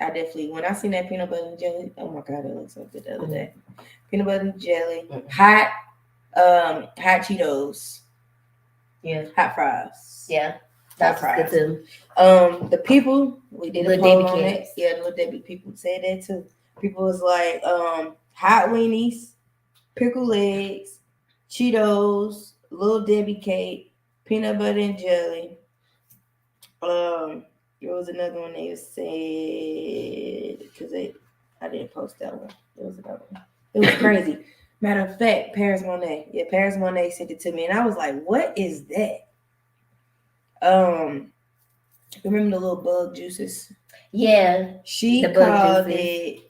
I definitely, when I seen that peanut butter and jelly, oh my god, it looks so good the other day. Peanut butter and jelly, hot Cheetos.
Yeah.
Hot fries.
Yeah. That's good too.
The people, we did a poll on it. Yeah, the Little Debbie people said that too. People was like, hot weenies, pickled eggs, Cheetos, Little Debbie cake, peanut butter and jelly. There was another one they said, because I didn't post that one. There was another one. It was crazy. Matter of fact, Paris Monet. Yeah, Paris Monet sent it to me, and I was like, "What is that?" Remember the little bug juices?
Yeah.
She called it,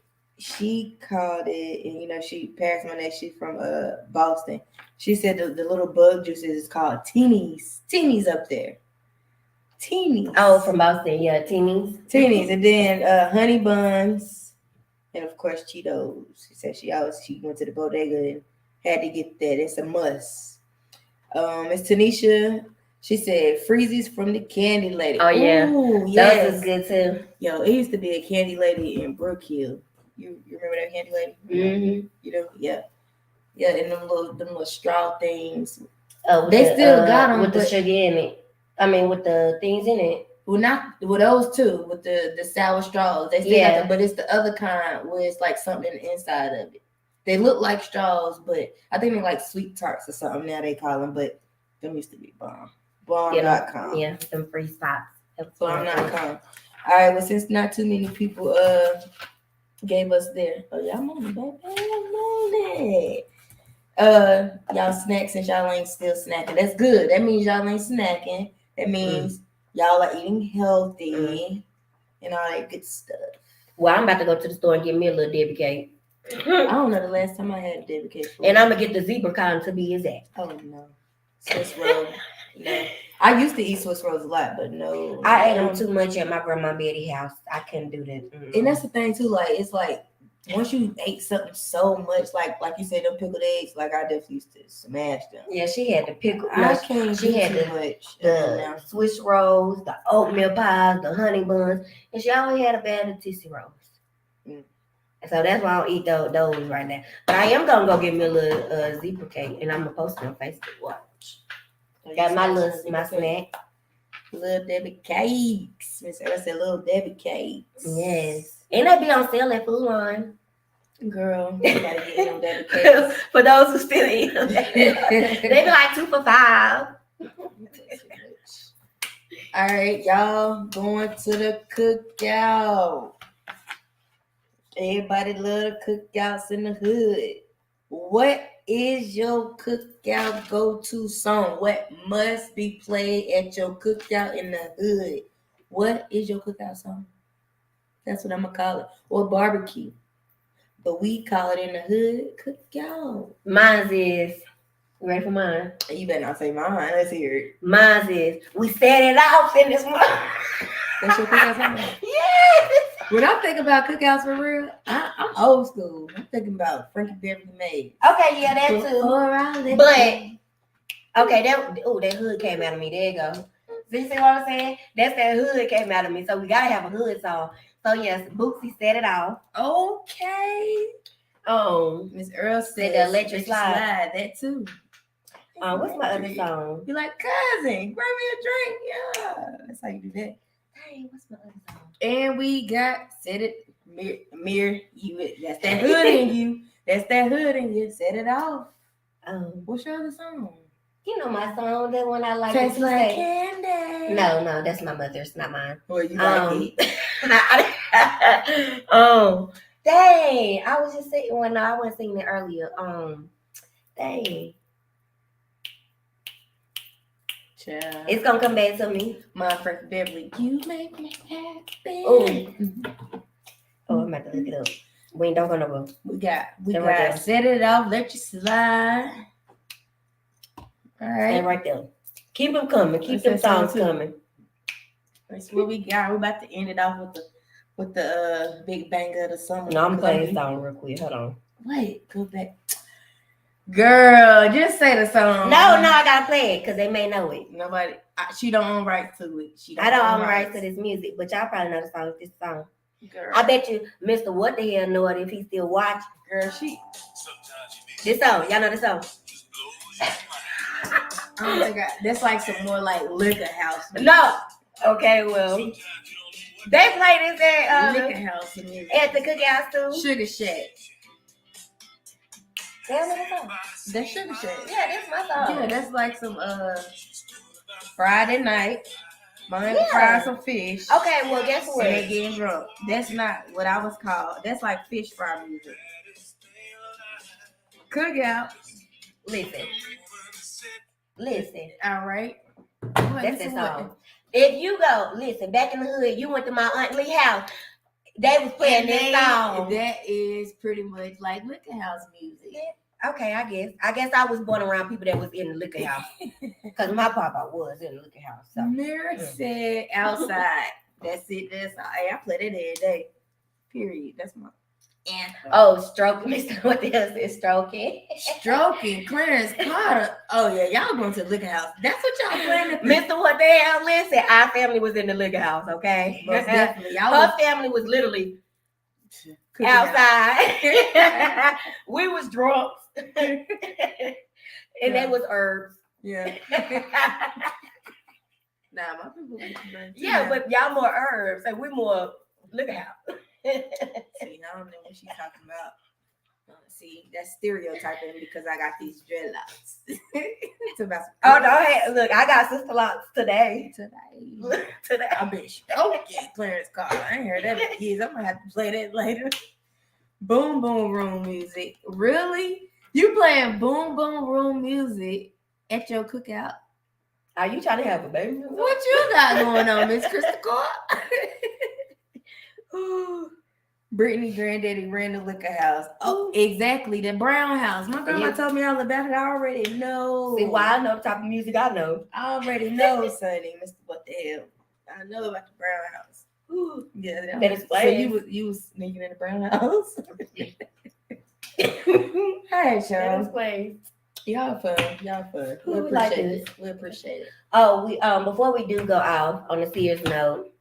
and Paris Monet. She's from Boston. She said the little bug juices is called teenies. Teenies up there. Teenies.
Oh, from Boston, yeah, teenies.
Teenies, and then honey buns. And of course, Cheetos. She said she went to the bodega and had to get that. It's a must. Miss Tanisha, she said freezies from the Candy Lady.
Oh yeah, ooh, yes. Those is good too.
Yo, it used to be a Candy Lady in Brookhill. You remember that Candy Lady?
Mm-hmm.
You know, yeah, and them little straw things.
Oh, they still got them with the sugar in it. I mean, with the things in it.
Well, not with those two, with the sour straws. They still got them, but it's the other kind where it's like something inside of it. They look like straws, but I think they're like sweet tarts or something now they call them, but them used to be bomb. Bomb.com.
Yeah, them free spots.
Bomb.com. All right, well, since not too many people gave us their, y'all money. Y'all snack since y'all ain't still snacking. That's good. That means y'all ain't snacking. That means y'all are eating healthy and all that good stuff.
Well, I'm about to go to the store and get me a little Debbie cake.
I don't know the last time I had a Debbie cake.
And I'm going to get the zebra kind to be exact.
Oh, no. Swiss roll. No. I used to eat Swiss rolls a lot, but no.
I ate them too much at my grandma Betty's house. I couldn't do that.
And that's the thing, too. Like, it's like, once you ate something so much, like you said, them pickled eggs, like I definitely used to smash them.
Yeah, she had the pickle.
She had
the Swiss rolls, the oatmeal pies, the honey buns, and she always had a bag of Tootsie Rolls. So that's why I don't eat those right now. But I am gonna go get me a little zebra cake, and I'm gonna post it on Facebook. Watch. I got my snack.
Little Debbie cakes. Miss Sarah said Little Debbie cakes.
Yes. And they be on sale at Food Line.
Girl, you gotta get them Debbie cakes.
For those who still eat them. They be like 2 for $5.
All right, y'all going to the cookout. Everybody love the cookouts in the hood. What is your cookout go-to song? What must be played at your cookout in the hood? What is your cookout song? That's what I'm going to call it. Or barbecue. But we call it in the hood cookout.
Mine is, you ready for mine?
You better not say mine. Let's hear it.
Mine is, we set it off in this month.
That's your cookout song?
Yes.
When I think about cookouts for real, I'm old school. I'm thinking about Frankie Beverly Maze.
Okay, yeah, that too. But okay, that hood came out of me. There you go. See what I'm saying? That's that hood came out of me. So we gotta have a hood song. So yes, Bootsy set it off.
Okay. Miss Earl said
the Electric Slide.
That too.
What's my other song?
You like cousin? Grab me a drink. Yeah, that's how you do that.
Hey, what's my other song?
And we got Set It Mirror. That's that hood in you. That's that hood in you. Set it off. What's your other song?
You know my song, the one I like.
Tastes like candy.
No, that's my mother's, not mine.
Well, you like it.
Dang, I was just saying. Well, no, I wasn't singing it earlier. Dang.
Child.
It's gonna come back to me.
My Frankie Beverly, you make me happy.
Oh, I'm about to look it up. We don't go nowhere.
We got Set It Off, Let You Slide. All right.
Stay right there. Keep them coming. Keep them songs coming.
That's what we got. We're about to end it off with the big banger of the summer.
No, I'm playing the song real quick. Hold on.
Wait, go back. Girl, just say the song.
No, I gotta play it because they may know it.
Nobody. She don't own rights to it.
I don't own rights to this music, but y'all probably know the song. This song.
Girl.
I bet you, Mr. What the hell know it if he still watch.
Girl,
this song. Y'all know the song.
I don't think that's like some more like liquor house music.
No. Okay, well. They play this at
liquor house music.
At the cookout too.
Sugar Shack.
They don't know the song.
That's Sugar Shack.
Yeah, that's my song.
Yeah, that's like some Friday night. Mom fried some fish.
Okay, well guess what?
And they getting drunk. That's not what I was called. That's like fish fry music. Cookout.
Listen.
All right.
That's the song. If you go, listen, back in the hood, you went to my Aunt Lee's house. They was playing this song.
That is pretty much like liquor house music.
Yeah. Okay, I guess I was born around people that was in the liquor house. Because my papa was in the liquor house. So.
Mirror said outside. That's it. I play that every day. Period. That's my anthem.
Oh, stroking. What the hell is stroking?
Stroking. Clarence Carter. Oh, yeah. Y'all going to the liquor house. That's what y'all playing.
Mr. What the hell? Listen, our family was in the liquor house, okay?
Most definitely.
Her family was literally outside. We was drunk. And they was herbs.
Yeah. Nah, my people drink.
Yeah, but y'all more herbs, and we more liquor house.
See, I don't know what she's talking about. See, that's stereotyping because I got these dreadlocks. It's about
no, look, I got sister locks today.
I've been stroking Clarence Carter. I ain't heard that in years. I'm gonna have to play that later. Boom Boom Room music. Really? You playing Boom Boom Room music at your cookout?
Are you trying to have a baby?
What you got going on, Miss Christopher? Brittany granddaddy ran the liquor house. Oh, exactly. The brown house. My grandma told me all about it. I already know.
See why I know the type of music I know.
I already know, Sonny. Mr. What the hell? I know about the brown house. Ooh. Yeah, that is playing. So you was sneaking in the brown house. Hey, Sean.
That is playing.
Y'all fun. We appreciate it. We appreciate it.
Oh, we before we do go off on a serious note,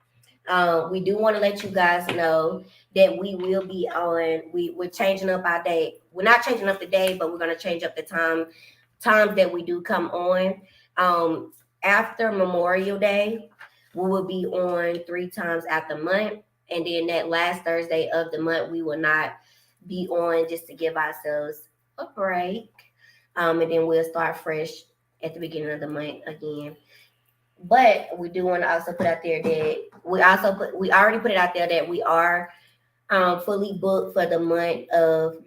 we do want to let you guys know that we will be on. We're changing up our day. We're not changing up the day, but we're gonna change up the times that we do come on. After Memorial Day, we will be on 3 times out the month, and then that last Thursday of the month, we will not be on, just to give ourselves a break. And then we'll start fresh at the beginning of the month again. But we do want to also put out there that we already put it out there that we are fully booked for the month of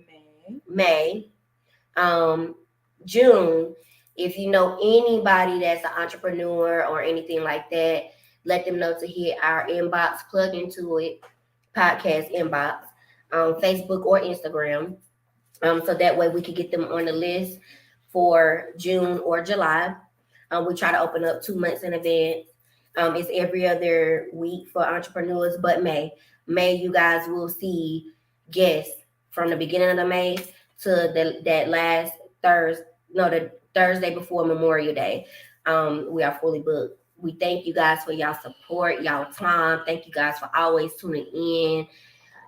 May. June, if you know anybody that's an entrepreneur or anything like that, let them know to hit our inbox, plug into it, podcast inbox on Facebook or Instagram. So that way we can get them on the list for June or July. We try to open up 2 months in advance. It's every other week for entrepreneurs, but May, you guys will see guests from the beginning of the May to that last the Thursday before Memorial Day. We are fully booked. We thank you guys for y'all support, y'all time. Thank you guys for always tuning in.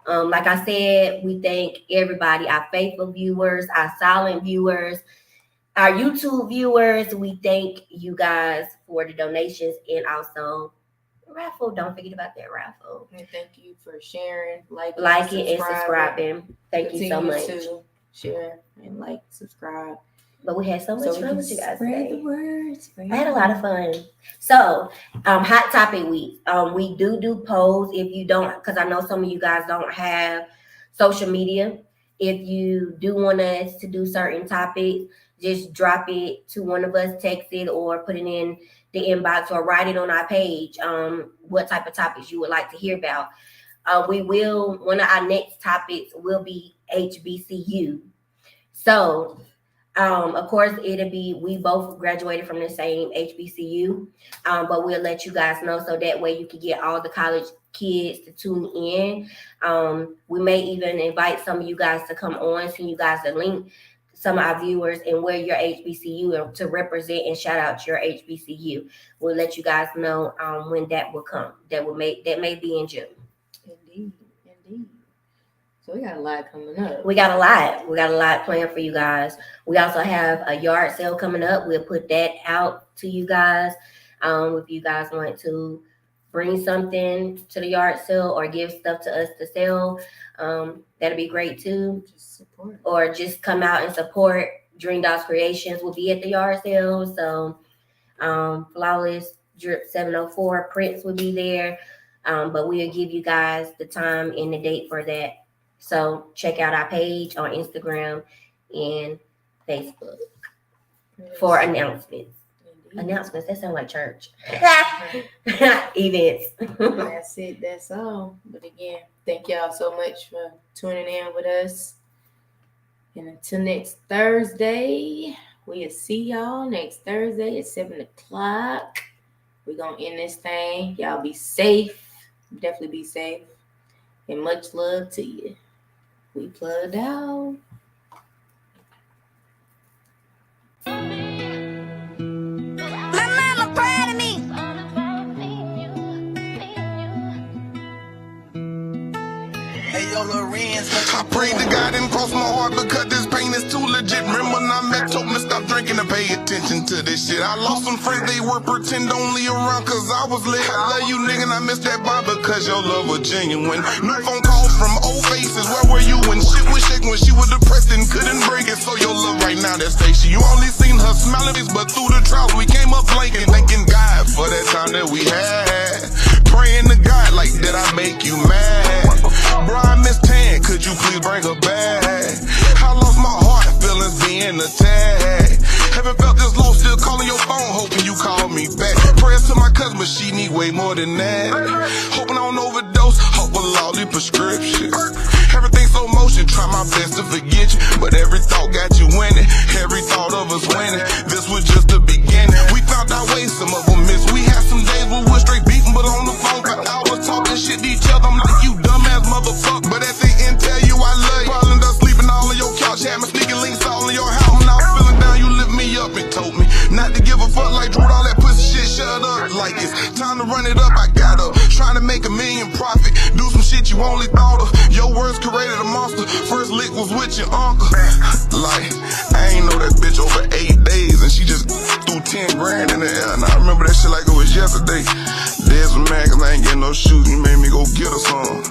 Like I said, we thank everybody, our faithful viewers, our silent viewers, our YouTube viewers. We thank you guys for the donations and also raffle. Don't forget about that raffle.
And thank you for sharing,
liking and subscribing. Thank you so much.
To share and subscribe.
But we had so much fun with you guys
today.
Spread the word. I had a lot of fun. So, hot topic week. We do polls. If you don't, because I know some of you guys don't have social media. If you do want us to do certain topics, just drop it to one of us, text it, or put it in the inbox, or write it on our page. What type of topics you would like to hear about? One of our next topics will be HBCU. So, of course, we both graduated from the same HBCU, but we'll let you guys know so that way you can get all the college kids to tune in. We may even invite some of you guys to come on, send you guys the link, some of our viewers, and wear your HBCU to represent and shout out your HBCU. We'll let you guys know when that will come. That may be in June.
Indeed. So we got a lot coming up.
We got a lot planned for you guys. We also have a yard sale coming up. We'll put that out to you guys. If you guys want to bring something to the yard sale or give stuff to us to sell, that'll be great too.
Just support.
Or just come out and support. Dream Dolls Creations will be at the yard sale. So Flawless Drip 704 Prince will be there. But we'll give you guys the time and the date for that. So check out our page on Instagram and Facebook for announcements. Indeed. Announcements, that sound like church. Events.
That's it. That's all. But again, thank y'all so much for tuning in with us. And until next Thursday, we'll see y'all next Thursday at 7 o'clock. We're going to end this thing. Y'all be safe. Definitely be safe. And much love to you. We plugged out.
My mama proud of me.
Hey, yo, Lorenz, I prayed to God and crossed my heart because this pain is too legit. Remember when I met, told me to stop drinking and pay attention to this shit. I lost some friends, they were pretend only around cause I was lit. I love you, nigga, and I miss that vibe because your love was genuine. New phone calls from old faces, where were you when shit was shaking, when she was depressed and couldn't break it? So your love right now, that station, you only seen her smiling face, but through the trials we came up blanking, thanking God for that time that we had. Praying to God like, did I make you mad? Bro, I miss Tan, could you please bring her back? I lost my heart, feelings being attacked. Haven't felt this low, still calling your phone, hoping you call me back. Prayers to my cousin, but she need way more than that. Hoping I don't overdose, hope with all the prescriptions. Everything so motion, try my best to forget you, but every thought got you winning. Every thought of us winning, this was just the beginning. We found our way, some of them missed. We had some days where we were straight beating, but on the phone for hours talking shit to each other. I'm like, you dumbass motherfucker, but at the end tell you I love you. Falling down, sleeping all on your couch, had my sneaking links all in your house. When I was feeling down, you lift me up and told me not to give a fuck like Drew, all that pussy shit, shut up. Like it's time to run it up, I got up. Trying to make $1 million profit, do some shit you only thought of. Your words created a monster, first lick was with your uncle. Like, I ain't know that bitch over 8 days, and she just threw 10 grand in the air. And I remember that shit like it was yesterday. Dad's was mad cause I ain't getting no shoes, you made me go get her some.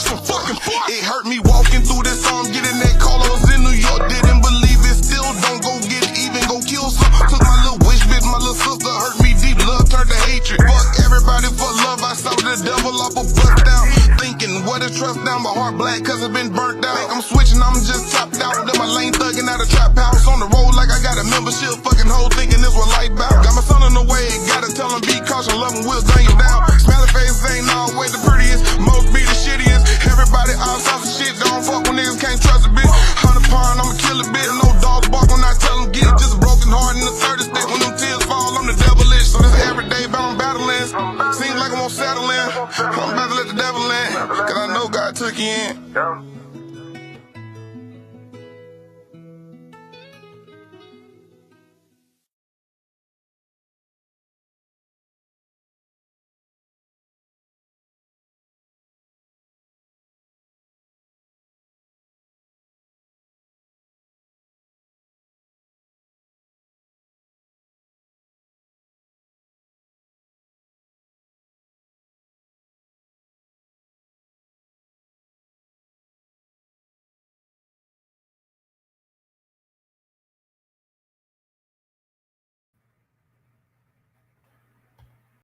So fucking fuck. It hurt me walking through this song, getting that call. I was in New York, didn't believe it. Still don't go get it, even go kill some. Took my little wish, bitch, my little sister hurt me deep. Love turned to hatred. Fuck everybody for love. I saw the devil off a bust down. Thinking what is trust down, my heart black cause it been burnt out. I'm switching, I'm just topped out. Then my lane thugging out a trap house on the road like I got a membership. Fucking hoe thinking this what light bout. Got my son on the way, gotta tell him be cautious. Love him, will gun you down. Smiling faces ain't always the prettiest, most be the shittiest. Everybody all sorts of shit, don't fuck when niggas can't trust a bitch. 100 pound, I'ma kill a bitch. No dogs bark when I tell them get it. Just a broken heart in the 30 state. When them tears fall, I'm the devilish. So this everyday bound battling. Seems like I'm on settling. I'm about to let the devil in, cause I know God took you in.